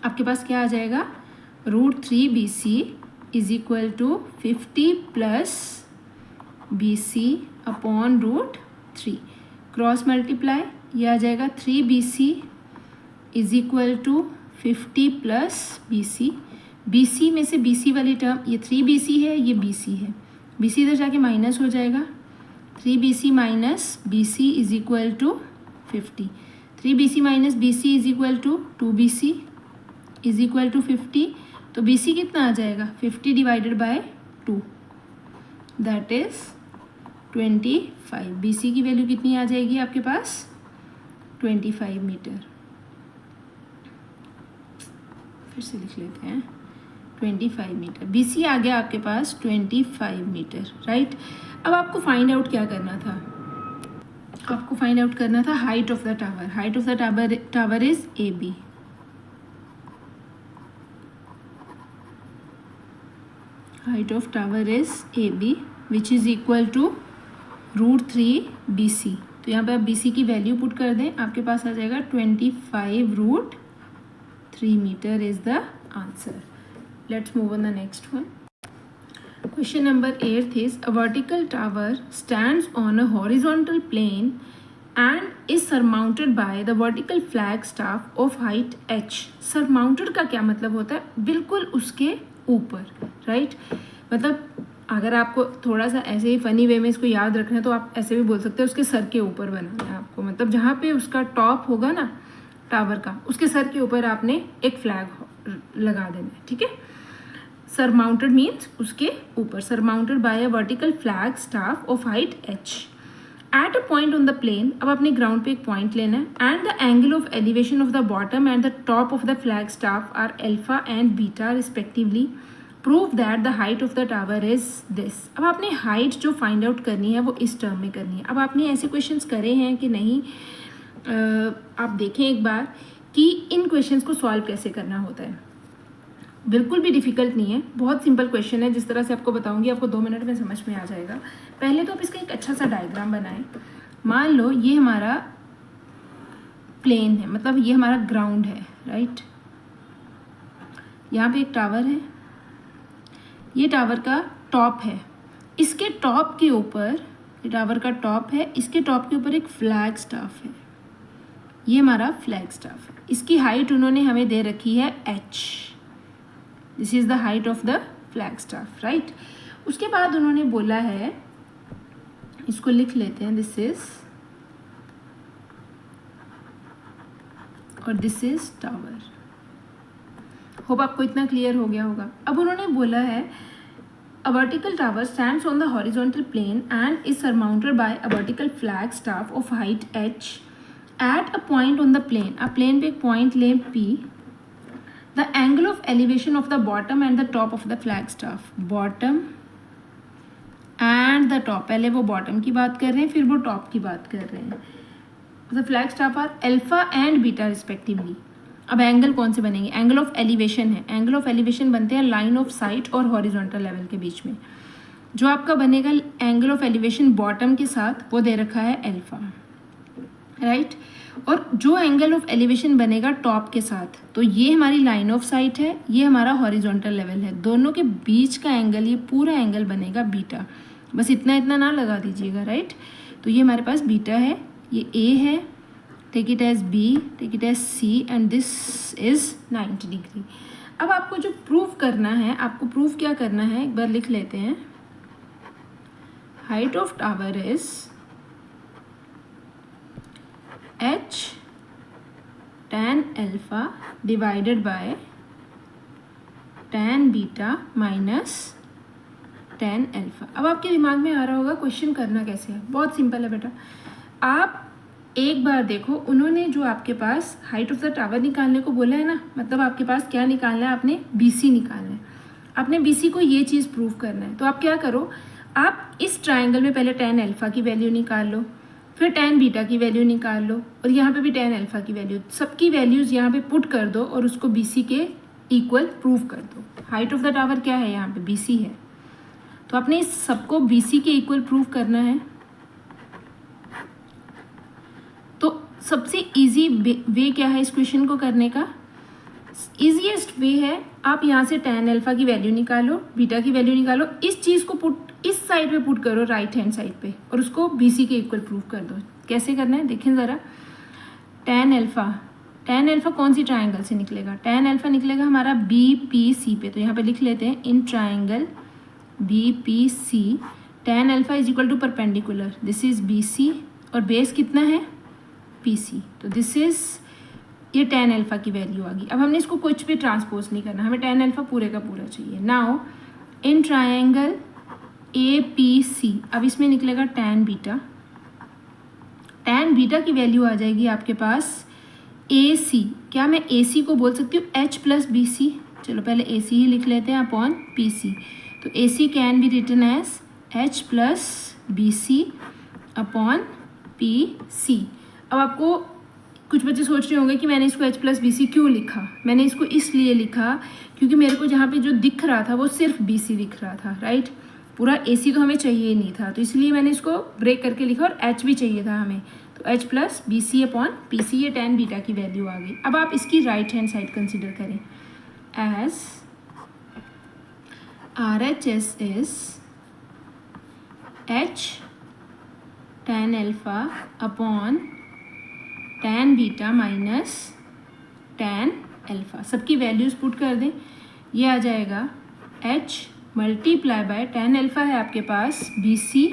आपके पास क्या आ जाएगा, √3 BC is equal to 50 + BC upon √3। Cross multiply, ये आ जाएगा 3 BC is equal to 50 + BC। BC में से BC वाली टर्म, ये 3 BC है, ये BC है, BC इधर जाके माइनस हो जाएगा, 3 BC minus BC is equal to 50। 3 BC minus BC is equal to 2 BC is equal to 50। तो BC कितना आ जाएगा, 50 divided by 2 that is 25। BC की वैल्यू कितनी आ जाएगी आपके पास, 25 मीटर। फिर से लिख लेते हैं, 25 मीटर। BC आ गया आपके पास 25 मीटर, राइट। अब आपको फाइंड आउट क्या करना था, आपको फाइंड आउट करना था height of the tower. Height of the tower is AB। Height of tower is AB which is equal to √3 BC। तो यहाँ पे आप BC की वैल्यू पुट कर दें, आपके पास आ जाएगा 25√3 metre is the answer. Let's move on the next one. Question number 8 is a vertical tower stands on a horizontal plane and is surmounted by the vertical flag staff of height h. Surmounted का क्या मतलब होता है? बिल्कुल उसके ऊपर, right? मतलब अगर आपको थोड़ा सा ऐसे ही फनी वे में इसको याद रखना है तो आप ऐसे भी बोल सकते हैं उसके सर के ऊपर बनाना है आपको. मतलब जहाँ पे उसका टॉप होगा ना टावर का, उसके सर के ऊपर आपने एक फ्लैग लगा देना है, ठीक है? सरमाउंटेड मीन्स उसके ऊपर. Surmounted by a vertical flag staff of height h at a point on the plane. अब अपने ग्राउंड पे एक पॉइंट लेना है. And the angle of elevation of the bottom and the top of the flag staff are alpha and beta respectively. Prove that the height of the tower is this. अब आपने height जो find out करनी है वो इस term में करनी है. अब आपने ऐसे क्वेश्चंस करे हैं कि नहीं, आप देखें एक बार कि इन क्वेश्चंस को सॉल्व कैसे करना होता है. बिल्कुल भी डिफ़िकल्ट नहीं है, बहुत सिंपल क्वेश्चन है. जिस तरह से आपको बताऊंगी आपको 2 मिनट में समझ में आ जाएगा. पहले तो आप इसका एक अच्छा सा डायग्राम बनाएं. मान लो ये हमारा प्लेन है, मतलब ये हमारा ग्राउंड है, राइट? यहाँ पे एक टावर है, ये टावर का टॉप है. इसके टॉप के ऊपर, ये टावर का टॉप है, इसके टॉप के ऊपर एक फ्लैग स्टाफ है. ये हमारा फ्लैग स्टाफ है. इसकी हाइट उन्होंने हमें दे रखी है h. This is the height of the flag staff, right? उसके बाद उन्होंने बोला है, इसको लिख लेते हैं, दिस इज और दिस इज टावर. होप आपको इतना क्लियर हो गया होगा. अब उन्होंने बोला है a vertical tower stands on the horizontal plane and is surmounted by a vertical flag staff of height h at a point on the plane. अब प्लेन पे एक पॉइंट लें P. The angle of elevation of the bottom and the top of the flag staff. Bottom and the top. पहले वो bottom की बात कर रहे हैं, फिर वो top की बात कर रहे हैं. The flag staff are alpha and beta respectively. अब एंगल कौन से बनेंगे? एंगल ऑफ एलिवेशन है. एंगल ऑफ एलिवेशन बनते हैं लाइन ऑफ साइट और हॉरिजॉन्टल लेवल के बीच में. जो आपका बनेगा एंगल ऑफ एलिवेशन बॉटम के साथ, वो दे रखा है अल्फा, राइट? और जो एंगल ऑफ एलिवेशन बनेगा टॉप के साथ, तो ये हमारी लाइन ऑफ साइट है, ये हमारा हॉरिजॉन्टल लेवल है. दोनों के बीच का एंगल, ये पूरा एंगल बनेगा बीटा. बस इतना इतना ना लगा दीजिएगा, राइट? तो ये हमारे पास बीटा है, ये ए है, take it as B, take it as C, and this is 90 degree. अब आपको जो प्रूव करना है, आपको प्रूव क्या करना है एक बार लिख लेते हैं. Height of tower is h tan alpha divided by tan beta minus tan alpha. अब आपके दिमाग में आ रहा होगा क्वेश्चन करना कैसे है. बहुत सिंपल है बेटा. आप एक बार देखो, उन्होंने जो आपके पास हाइट ऑफ द टावर निकालने को बोला है ना, मतलब आपके पास क्या निकालना है, आपने BC निकालना है. आपने BC को ये चीज़ प्रूव करना है. तो आप क्या करो, आप इस ट्राइंगल में पहले tan अल्फा की वैल्यू निकाल लो, फिर tan बीटा की वैल्यू निकाल लो, और यहाँ पे भी tan अल्फा की वैल्यू, सबकी वैल्यूज़ यहाँ पे पुट कर दो और उसको BC के इक्वल प्रूव कर दो. हाइट ऑफ द टावर क्या है, यहाँ पे BC है. तो आपने इस सबको BC के इक्वल प्रूव करना है. तो सबसे इजी वे क्या है इस क्वेश्चन को करने का? ईजीएस्ट वे है, आप यहाँ से tan अल्फा की वैल्यू निकालो, बीटा की वैल्यू निकालो, इस चीज़ को पुट इस साइड पे पुट करो, राइट हैंड साइड पे, और उसको BC के इक्वल प्रूव कर दो. कैसे करना है देखें ज़रा. tan अल्फा कौन सी ट्राइंगल से निकलेगा? tan अल्फा निकलेगा हमारा BPC पे. तो यहाँ पे लिख लेते हैं in triangle BPC tan alpha is equal to perpendicular, this is BC, और बेस कितना है PC. तो दिस इज ये tan अल्फा की वैल्यू आ गई. अब हमने इसको कुछ भी ट्रांसपोज नहीं करना, हमें tan अल्फा पूरे का पूरा चाहिए. नाउ इन ट्राइंगल APC, अब इसमें निकलेगा tan बीटा. tan बीटा की वैल्यू आ जाएगी आपके पास AC. क्या मैं AC को बोल सकती हूँ H प्लस BC? चलो पहले AC ही लिख लेते हैं अपॉन PC. तो AC can be written as H plus BC upon PC. अब आपको कुछ बच्चे सोच रहे होंगे कि मैंने इसको H प्लस BC क्यों लिखा. मैंने इसको इसलिए लिखा क्योंकि मेरे को जहाँ पे जो दिख रहा था वो सिर्फ BC दिख रहा था, राइट? पूरा AC तो हमें चाहिए ही नहीं था, तो इसलिए मैंने इसको ब्रेक करके लिखा, और H भी चाहिए था हमें, तो H plus BC upon PC, ये tan बीटा की वैल्यू आ गई। अब आप इसकी राइट हैंड साइड कंसिडर करें as RHS is H tan alpha upon tan beta minus tan alpha. सबकी वैल्यूज़ पुट कर दें, ये आ जाएगा H multiply by tan alpha है आपके पास BC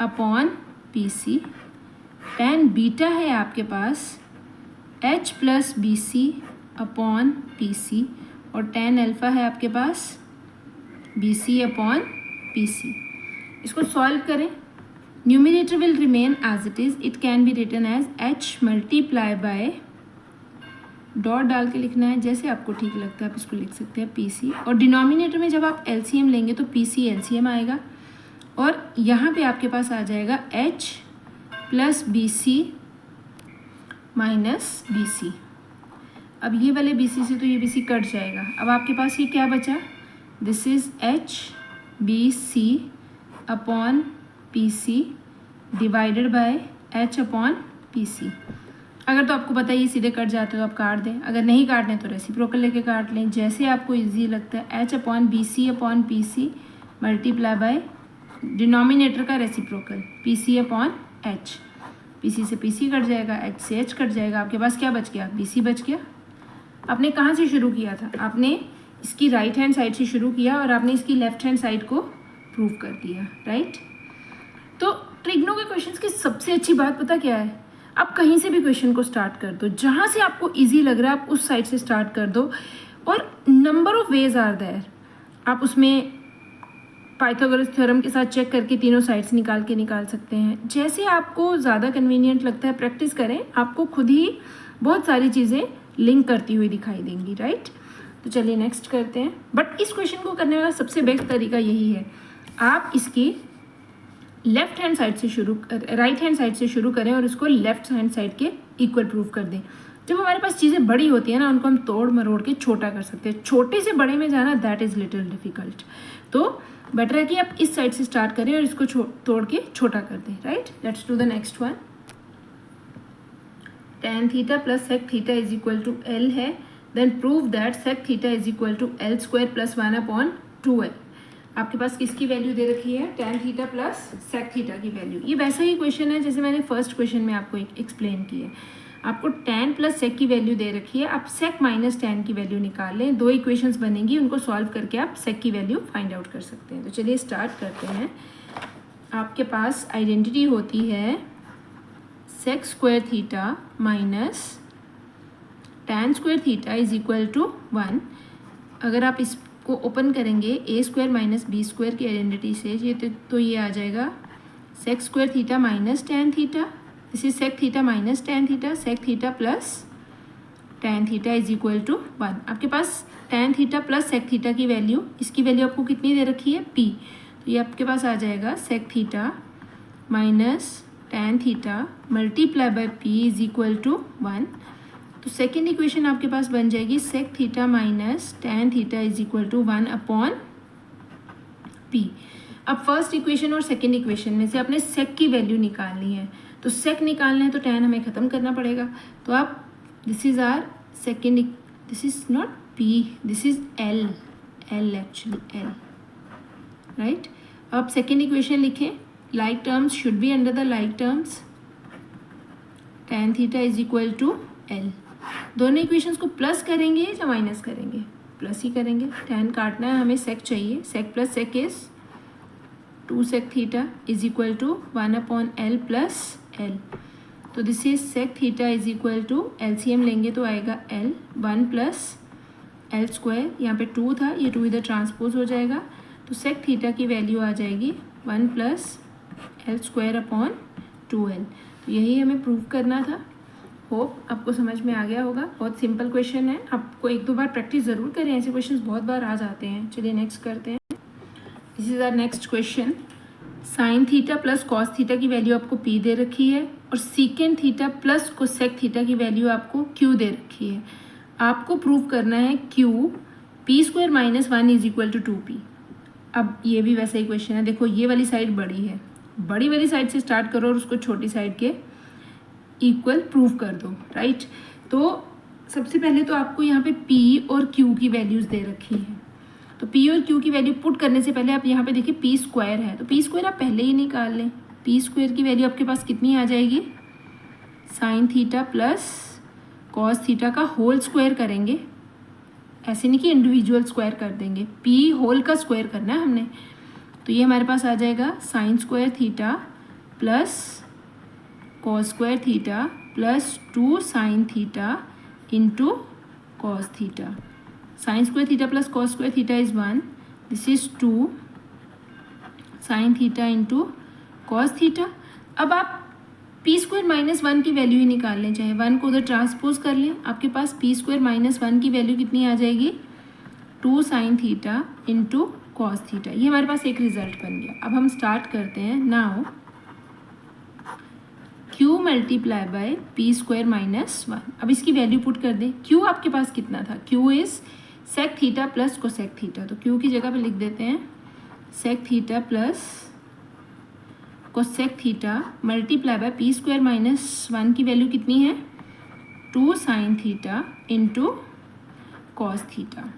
upon PC, tan beta है आपके पास H plus BC upon PC, और tan अल्फा है आपके पास BC अपॉन PC। इसको सॉल्व करें, numerator will remain as it is, it can be written as H multiply by, dot डाल के लिखना है, जैसे आपको ठीक लगता है आप इसको लिख सकते हैं PC, और डिनोमिनेटर में जब आप LCM लेंगे तो PC LCM आएगा, और यहाँ पे आपके पास आ जाएगा H plus BC minus BC। अब ये वाले BC से तो ये BC कट जाएगा, अब आपके पास ये क्या बचा, this is H BC upon PC divided by H upon PC। अगर तो आपको पता है ये सीधे कट जाते हो तो आप काट दें, अगर नहीं काटने तो रेसिप्रोकल लेके काट लें, जैसे आपको इजी लगता है। H upon BC upon PC multiply by denominator का reciprocal PC upon H, PC से PC कट जाएगा, H से H कट जाएगा, आपके पास क्या बच गया, BC बच गया। आपने कहाँ से शुरू किया था, आपने इसकी राइट हैंड साइड से शुरू किया और आपने इसकी लेफ्ट हैंड साइड को प्रूव कर दिया, राइट। तो ट्रिग्नो के क्वेश्चंस की सबसे अच्छी बात पता क्या है, आप कहीं से भी क्वेश्चन को स्टार्ट कर दो, जहाँ से आपको इजी लग रहा है आप उस साइड से स्टार्ट कर दो, और number of ways are there. आप उसमें पाइथागोरस थ्योरम के साथ चेक करके तीनों साइड्स निकाल सकते हैं, जैसे आपको ज़्यादा कन्वीनियंट लगता है प्रैक्टिस करें, आपको खुद ही बहुत सारी चीज़ें लिंक करती हुई दिखाई देंगी, राइट। तो चलिए नेक्स्ट करते हैं, बट इस क्वेश्चन को करने का सबसे बेस्ट तरीका यही है, आप इसकी लेफ्ट हैंड साइड से राइट हैंड साइड से शुरू करें और इसको लेफ्ट हैंड साइड के इक्वल प्रूव कर दें। जब हमारे पास चीज़ें बड़ी होती है ना, उनको हम तोड़ मरोड़ के छोटा कर सकते हैं, छोटे से बड़े में जाना दैट इज़ लिटिल डिफिकल्ट। तो बेटर है कि आप इस साइड से स्टार्ट करें और इसको तोड़ के छोटा कर दें, right. Let's do the next one. tan theta plus sec theta is equal to L है, then prove that sec theta is equal to L square plus 1 upon 2L। आपके पास किसकी वैल्यू दे रखी है, tan theta plus sec theta की value. ये वैसा ही क्वेश्चन है जैसे मैंने फर्स्ट क्वेश्चन में आपको एक्सप्लेन किया है। आपको tan प्लस sec की वैल्यू दे रखी है, आप sec माइनस tan की वैल्यू निकाल लें, दो इक्वेशंस बनेंगी, उनको सॉल्व करके आप sec की वैल्यू फाइंड आउट कर सकते हैं। तो चलिए स्टार्ट करते हैं। आपके पास आइडेंटिटी होती है sec square theta minus tan square theta is equal to 1। अगर आप इसको ओपन करेंगे a square minus b square की आइडेंटिटी से, ये तो ये आ जाएगा sec square theta minus tan theta, this is sec theta minus tan theta, sec theta plus tan theta is equal to 1। आपके पास tan theta plus sec theta की वैल्यू, इसकी वैल्यू आपको कितनी दे रखी है, p, तो ये आपके पास आ जाएगा sec theta minus tan theta multiply by p is equal to 1। तो सेकेंड इक्वेशन आपके पास बन जाएगी sec theta minus tan theta is equal to 1 upon p। अब फर्स्ट इक्वेशन और सेकेंड इक्वेशन में से आपने sec की वैल्यू निकालनी है, तो sec निकालना है तो tan हमें ख़त्म करना पड़ेगा। तो आप this is our second, this is not p, this is l actually l, right. अब सेकेंड इक्वेशन लिखें, like terms should be under the like terms, tan theta is equal to L। दोनों equations को plus करेंगे या minus करेंगे, plus ही करेंगे, tan काटना है हमें, sec चाहिए, sec plus sec is 2 sec theta is equal to 1 upon L plus L। तो this is sec theta is equal to LCM लेंगे तो आएगा L 1 प्लस L स्क्वायर, यहाँ पे 2 था, ये 2 इधर ट्रांसपोज हो जाएगा, तो sec थीटा की वैल्यू आ जाएगी 1 plus L square upon 2L। तो यही हमें प्रूव करना था। होप आपको समझ में आ गया होगा, बहुत सिंपल क्वेश्चन है, आपको एक दो बार प्रैक्टिस ज़रूर करें, ऐसे क्वेश्चंस बहुत बार आ जाते हैं। चलिए नेक्स्ट करते हैं। This is our next question. Sine theta plus cos theta की वैल्यू आपको p दे रखी है, और second theta plus cosec theta की वैल्यू आपको q दे रखी है। आपको प्रूव करना है q p square minus 1 is equal to 2p। अब ये भी वैसा ही क्वेश्चन है, देखो ये वाली साइड बड़ी है, बड़ी वाली साइड से स्टार्ट करो और उसको छोटी साइड के इक्वल प्रूव कर दो, राइट। तो सबसे पहले तो आपको यहाँ पे P और Q की वैल्यूज़ दे रखी है, तो P और Q की वैल्यू पुट करने से पहले आप यहाँ पे देखिए P स्क्वायर है, तो P स्क्वायर आप पहले ही निकाल लें। P स्क्वायर की वैल्यू आपके पास कितनी आ जाएगी, sign theta plus cos theta का होल स्क्वायर करेंगे, ऐसे नहीं कि इंडिविजुअल स्क्वायर कर देंगे, P होल का स्क्वायर करना है हमने। तो ये हमारे पास आ जाएगा sign square theta plus cos square theta plus 2 sine theta into cos theta. Sign square theta plus cos square theta is 1, this is 2 sine theta into cos theta. अब आप पी स्क्वायर माइनस 1 की value ही निकाल लें, चाहे 1 को उधर transpose कर लें, आपके पास पी स्क्वायर माइनस 1 की वैल्यू कितनी आ जाएगी, 2 sine theta into cos theta. ये हमारे पास एक रिजल्ट बन गया। अब हम स्टार्ट करते हैं। Now q multiply by p square minus 1। अब इसकी वैल्यू पुट कर दें। q आपके पास कितना था, q is sec theta plus cosec theta, तो q की जगह पे लिख देते हैं sec theta plus cosec theta multiply by p square minus 1 की वैल्यू कितनी है, 2 sine theta into cos theta.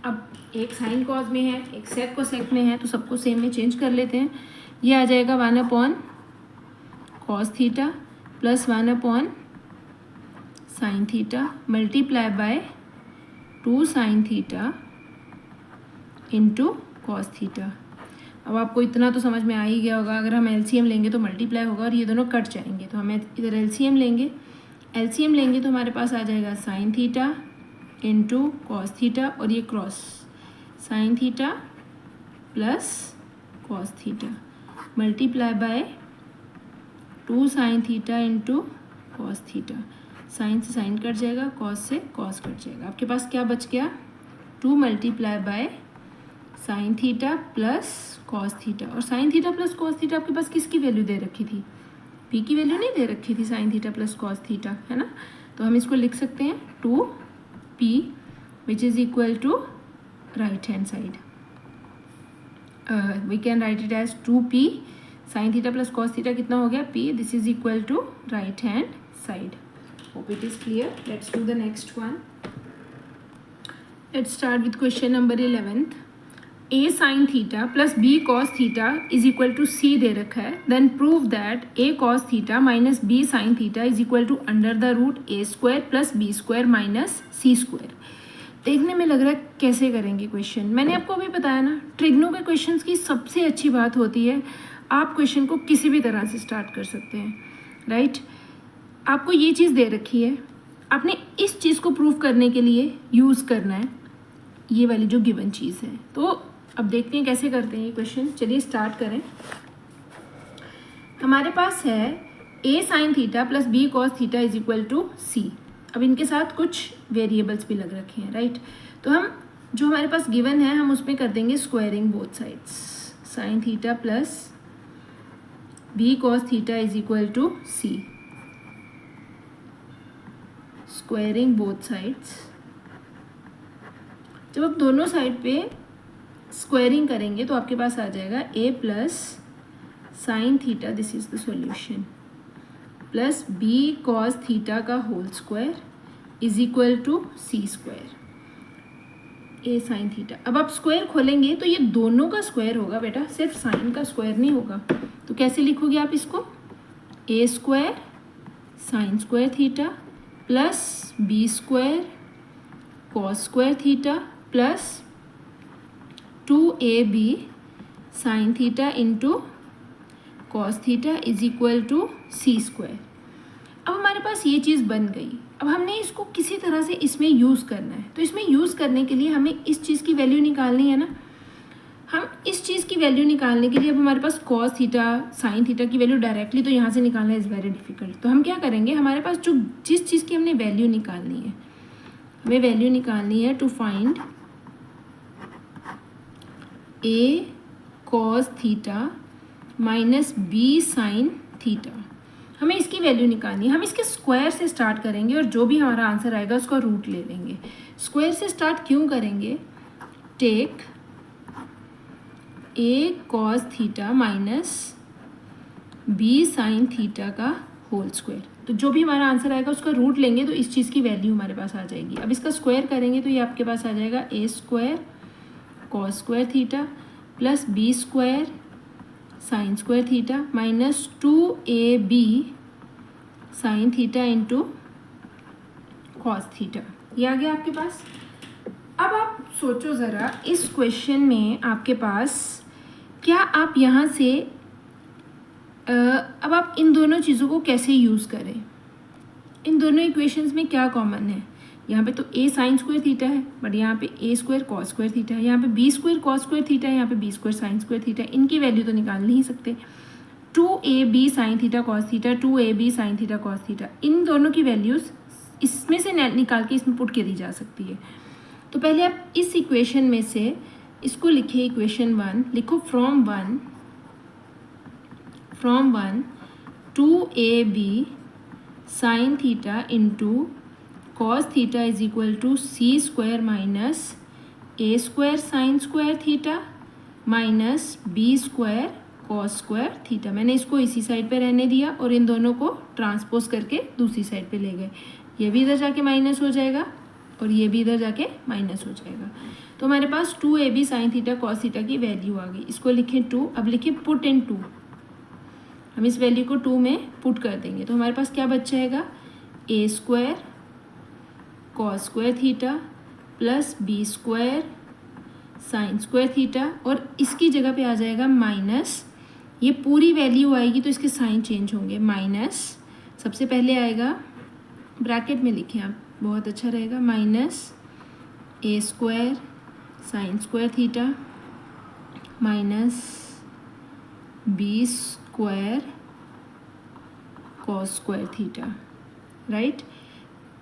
अब एक साइन कॉस में है, एक सेक कोसेक में है, तो सबको सेम में चेंज कर लेते हैं। ये आ जाएगा 1 upon cos theta plus 1 upon sine theta multiply by 2 sine theta into cos theta. अब आपको इतना तो समझ में आ ही गया होगा, अगर हम एलसीएम लेंगे तो मल्टीप्लाई होगा और ये दोनों कट जाएंगे, तो हमें इधर एलसीएम लेंगे। एलसीएम लेंगे तो हमारे पास आ जाएगा sine theta into cos theta और ये cross sine theta plus cos theta multiply by 2 sine theta into cos theta. Sine से साइन कट जाएगा, कॉस से कॉस कट जाएगा। आपके पास क्या बच गया, 2 multiply by sine theta plus cos theta. और sine theta plus cos theta आपके पास किसकी वैल्यू दे रखी थी, पी की वैल्यू नहीं दे रखी थी, sine theta plus cos theta, है ना। तो हम इसको लिख सकते हैं 2p which is equal to right hand side. We can write it as 2p sine theta plus cos theta कितना हो गया, p, this is equal to right hand side. Hope it is clear. Let's do the next one. Let's start with question number 11th। a sin theta plus b cos theta is equal to c दे रखा है, then prove that a cos theta minus b sin theta is equal to under the root a square plus b square minus c square. देखने में लग रहा है कैसे करेंगे क्वेश्चन, मैंने आपको अभी बताया ना, ट्रिग्नो के क्वेश्चंस की सबसे अच्छी बात होती है आप क्वेश्चन को किसी भी तरह से स्टार्ट कर सकते हैं, राइट। आपको ये चीज़ दे रखी है, आपने इस चीज़ को प्रूव करने के लिए यूज़ करना है ये वाली जो गिवन चीज़ है। तो अब देखते हैं कैसे करते हैं ये क्वेश्चन। चलिए स्टार्ट करें। हमारे पास है a sine theta plus b cos theta is equal to c। अब इनके साथ कुछ वेरिएबल्स भी लग रखे हैं, राइट। तो हम जो हमारे पास गिवन है हम उसमें कर देंगे squaring both sides. Sine theta plus b cos theta is equal to c, squaring both sides. जब आप दोनों साइड पे स्क्वायरिंग करेंगे तो आपके पास आ जाएगा a plus sine theta, this is the solution, plus b cos theta का whole square is equal to c square, a sine theta. अब आप स्क्वायर खोलेंगे तो ये दोनों का स्क्वायर होगा बेटा, सिर्फ साइन का स्क्वायर नहीं होगा। तो कैसे लिखोगे आप इसको, a square sine square theta plus b square cos square theta plus 2ab sine theta into cos theta is equal to c square. अब हमारे पास ये चीज़ बन गई। अब हमने इसको किसी तरह से इसमें यूज़ करना है, तो इसमें यूज़ करने के लिए हमें इस चीज़ की वैल्यू निकालनी है ना। हम इस चीज़ की वैल्यू निकालने के लिए, अब हमारे पास कॉस थीटा साइन थीटा की वैल्यू डायरेक्टली तो यहाँ से निकालना इज़ वेरी डिफिकल्ट। तो हम क्या करेंगे, हमारे पास जो जिस चीज़ की हमने वैल्यू निकालनी है, हमें वैल्यू निकालनी है to find a cos theta minus b sine theta. हमें इसकी वैल्यू निकालनी है। हम इसके स्क्वायर से स्टार्ट करेंगे और जो भी हमारा आंसर आएगा उसका रूट ले लेंगे। स्क्वायर से स्टार्ट क्यों करेंगे, take a cos theta minus B sine theta का होल स्क्वायर। तो जो भी हमारा आंसर आएगा उसका रूट लेंगे तो इस चीज़ की वैल्यू हमारे पास आ जाएगी। अब इसका स्क्वायर करेंगे तो ये आपके पास आ जाएगा A square cos square theta plus B square sine square theta minus 2ab sine theta into cos theta. ये आ गया आपके पास। अब आप सोचो ज़रा, इस क्वेश्चन में आपके पास क्या आप यहाँ से अब आप इन दोनों चीज़ों को कैसे यूज़ करें। इन दोनों इक्वेशंस में क्या कॉमन है, यहाँ पे तो ए साइन स्क्वायर थीटा है बट यहाँ पे A square cos square theta है, यहाँ पे B square cos square theta है, यहाँ पे B square sine square theta है। इनकी वैल्यू तो निकाल नहीं सकते। 2ab sine theta cos theta 2ab sine theta cos theta, इन दोनों की वैल्यूज़ इसमें से निकाल के इसमें पुट करी जा सकती है। तो पहले आप इस इक्वेशन में से इसको लिखिए, इक्वेशन 1 लिखो, from one 2ab sine theta into cos theta is equal to c square minus A square sine square theta minus B square cos square theta. मैंने इसको इसी साइड पे रहने दिया और इन दोनों को ट्रांसपोज करके दूसरी साइड पे ले गए। ये भी इधर जाके माइनस हो जाएगा और ये भी इधर जाके माइनस हो जाएगा। तो हमारे पास 2ab sine theta cos theta की वैल्यू आ गई। इसको लिखें 2। अब लिखें पुट इन 2। हम इस वैल्यू को 2 में पुट कर देंगे तो हमारे पास क्या बच जाएगा, A square cos square theta plus B square sine square theta, और इसकी जगह पे आ जाएगा माइनस। ये पूरी वैल्यू आएगी तो इसके साइन चेंज होंगे। माइनस सबसे पहले आएगा, ब्रैकेट में लिखें आप, बहुत अच्छा रहेगा, माइनस ए square sine square theta minus B square cos square theta, right.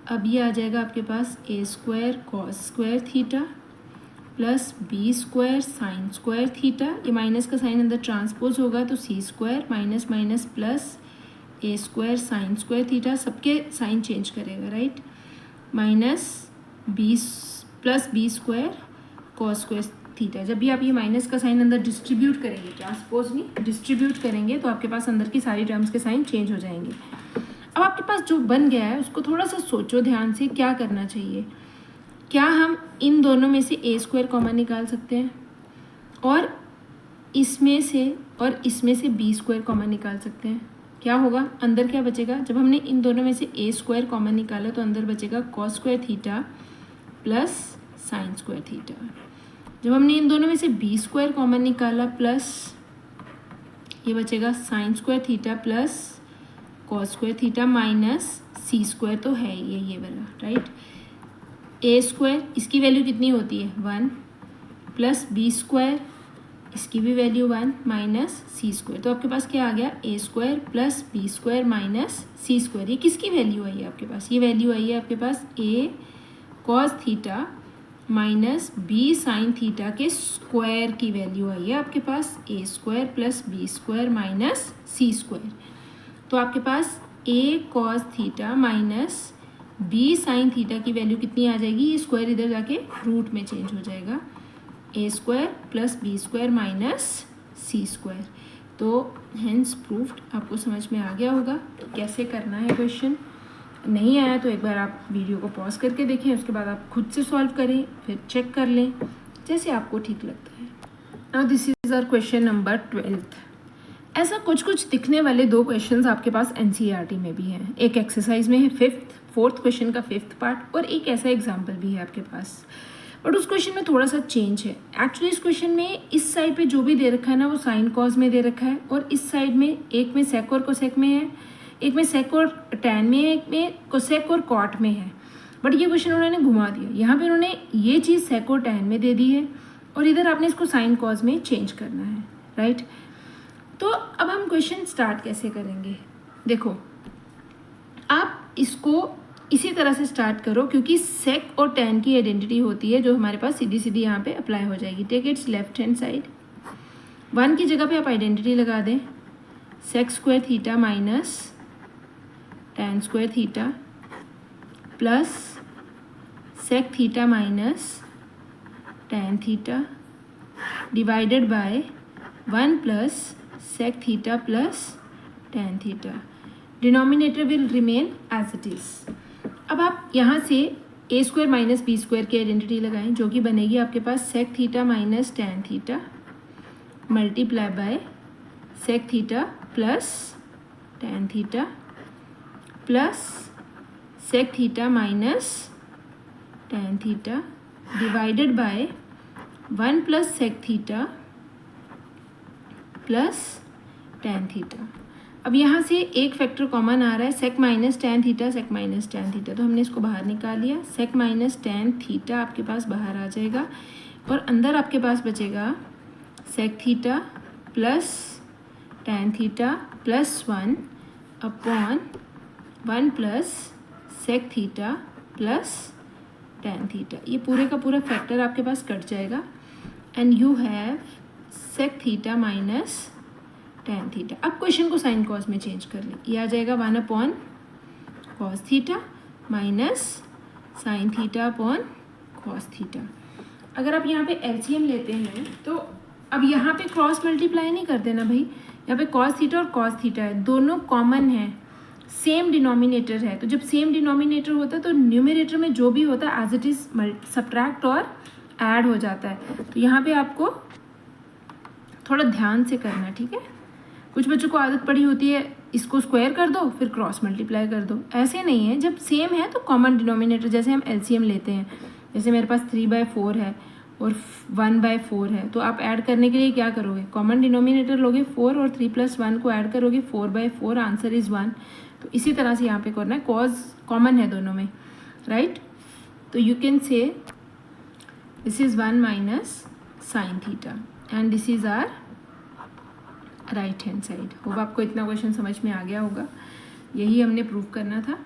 अब ये आ जाएगा आपके पास A square cos square theta plus B square sine square theta, ये माइनस का साइन अंदर ट्रांसपोज होगा तो C square minus minus plus A square sine square theta, सबके साइन चेंज करेगा, right, minus B plus B square cos square theta. जब भी आप ये माइनस का साइन अंदर डिस्ट्रीब्यूट करेंगे, ट्रांसपोज नहीं डिस्ट्रीब्यूट करेंगे, तो आपके पास अंदर की सारी टर्म्स के साइन चेंज हो जाएंगे। अब आपके पास जो बन गया है उसको थोड़ा सा सोचो ध्यान से, क्या करना चाहिए। क्या हम इन दोनों में से ए स्क्वायर कॉमन निकाल सकते हैं और इसमें से बी स्क्वायर कॉमन निकाल सकते हैं। क्या होगा, अंदर क्या बचेगा, जब हमने इन दोनों में से ए स्क्वायर कॉमन निकाला तो अंदर बचेगा cos square theta plus sine square theta. जब हमने इन दोनों में से बी स्क्वायर कॉमन निकाला प्लस ये बचेगा sine square theta plus cos square theta minus C square तो है ये वाला, राइट। ए स्क्वायर इसकी वैल्यू कितनी होती है 1 प्लस बी स्क्वायर इसकी भी वैल्यू 1 माइनस सी स्क्वायर। तो आपके पास क्या आ गया, A square plus B square minus C square. ये किसकी वैल्यू आई है आपके पास, ये वैल्यू आई है आपके पास A cos theta minus B sine theta के स्क्वायर की वैल्यू आई है आपके पास, A square plus B square minus C square. तो आपके पास A cos theta minus B sine theta की वैल्यू कितनी आ जाएगी, ये स्क्वायर इधर जाके रूट में चेंज हो जाएगा, A square plus B square minus C square. तो हेंस प्रूफ्ड आपको समझ में आ गया होगा तो कैसे करना है क्वेश्चन। नहीं आया तो एक बार आप वीडियो को पॉज करके देखें, उसके बाद आप खुद से सॉल्व करें, फिर चेक कर लें जैसे आपको ठीक लगता है। Now this is our question number 12। ऐसा कुछ दिखने वाले 2 क्वेश्चंस आपके पास एनसीईआरटी में भी हैं। एक एक्सरसाइज में है 4th क्वेश्चन का 5th पार्ट, और एक ऐसा एग्जाम्पल भी है आपके पास, बट उस क्वेश्चन में थोड़ा सा चेंज है। एक्चुअली इस क्वेश्चन में इस साइड पे जो भी दे रखा है ना वो साइन कॉस में दे रखा है, और इस साइड में एक में सेक और कोसेक में है, एक में सेक और टैन में है, एक में कोसेक और कॉट में है। बट ये क्वेश्चन उन्होंने घुमा दिया, यहाँ पे उन्होंने ये चीज़ सेक और टैन में दे दी है और इधर आपने इसको साइन कॉस में चेंज करना है, राइट। तो अब हम क्वेश्चन स्टार्ट कैसे करेंगे, देखो आप इसको इसी तरह से स्टार्ट करो, क्योंकि सेक और टैन की आइडेंटिटी होती है जो हमारे पास सीधी सीधी यहाँ पे अप्लाई हो जाएगी। Take its left hand side, 1 की जगह पे आप आइडेंटिटी लगा दें, sec square theta minus tan square theta plus sec theta minus tan theta divided by 1 plus sec theta plus tan theta, denominator will remain as it is. अब आप यहाँ से A square minus B square की identity लगाएं, जो कि बनेगी आपके पास sec theta minus tan theta multiply by sec theta plus tan theta plus sec theta minus tan theta divided by 1 plus sec theta plus tan theta. अब यहाँ से एक फैक्टर कॉमन आ रहा है, sec minus tan theta, sec minus tan theta, तो हमने इसको बाहर निकाल लिया। सेक माइनस टेन थीटा आपके पास बाहर आ जाएगा और अंदर आपके पास बचेगा sec theta plus tan theta plus 1 upon 1 plus sec theta plus tan theta. ये पूरे का पूरा फैक्टर आपके पास कट जाएगा and you have sec theta minus tan theta. अब क्वेश्चन को साइन कॉस में चेंज कर लें, ये आ जाएगा 1 upon cos theta minus sine theta upon cos theta. अगर आप यहाँ पे एलसीएम लेते हैं तो अब यहाँ पे क्रॉस मल्टीप्लाई नहीं कर देना भाई, यहाँ पे कॉस थीटा और कॉस थीटा है, दोनों कॉमन है, सेम डिनोमिनेटर है। तो जब सेम डिनोमिनेटर होता है तो न्यूमरेटर में जो भी होता है एज इट इज़ सब्ट्रैक्ट और ऐड हो जाता है। तो यहाँ पे आपको थोड़ा ध्यान से करना, ठीक है। कुछ बच्चों को आदत पड़ी होती है इसको स्क्वायर कर दो फिर क्रॉस मल्टीप्लाई कर दो, ऐसे नहीं है। जब सेम है तो कॉमन डिनोमिनेटर, जैसे हम एलसीएम लेते हैं, जैसे मेरे पास 3/4 है और 1/4 है, तो आप ऐड करने के लिए क्या करोगे, कॉमन डिनोमिनेटर लोगे 4 और 3 + 1 को ऐड करोगे 4/4, आंसर इज़ 1। तो इसी तरह से यहाँ पे करना है, कॉज कॉमन है दोनों में, राइट। तो you can say this is 1 minus sine theta and this is our right hand side. Hope आपको इतना क्वेश्चन समझ में आ गया होगा, यही हमने प्रूव करना था।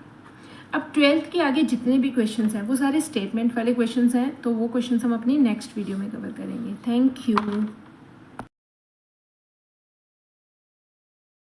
अब 12th के आगे जितने भी क्वेश्चंस हैं वो सारे स्टेटमेंट वाले क्वेश्चंस हैं, तो वो क्वेश्चंस हम अपनी नेक्स्ट वीडियो में कवर करेंगे। Thank you.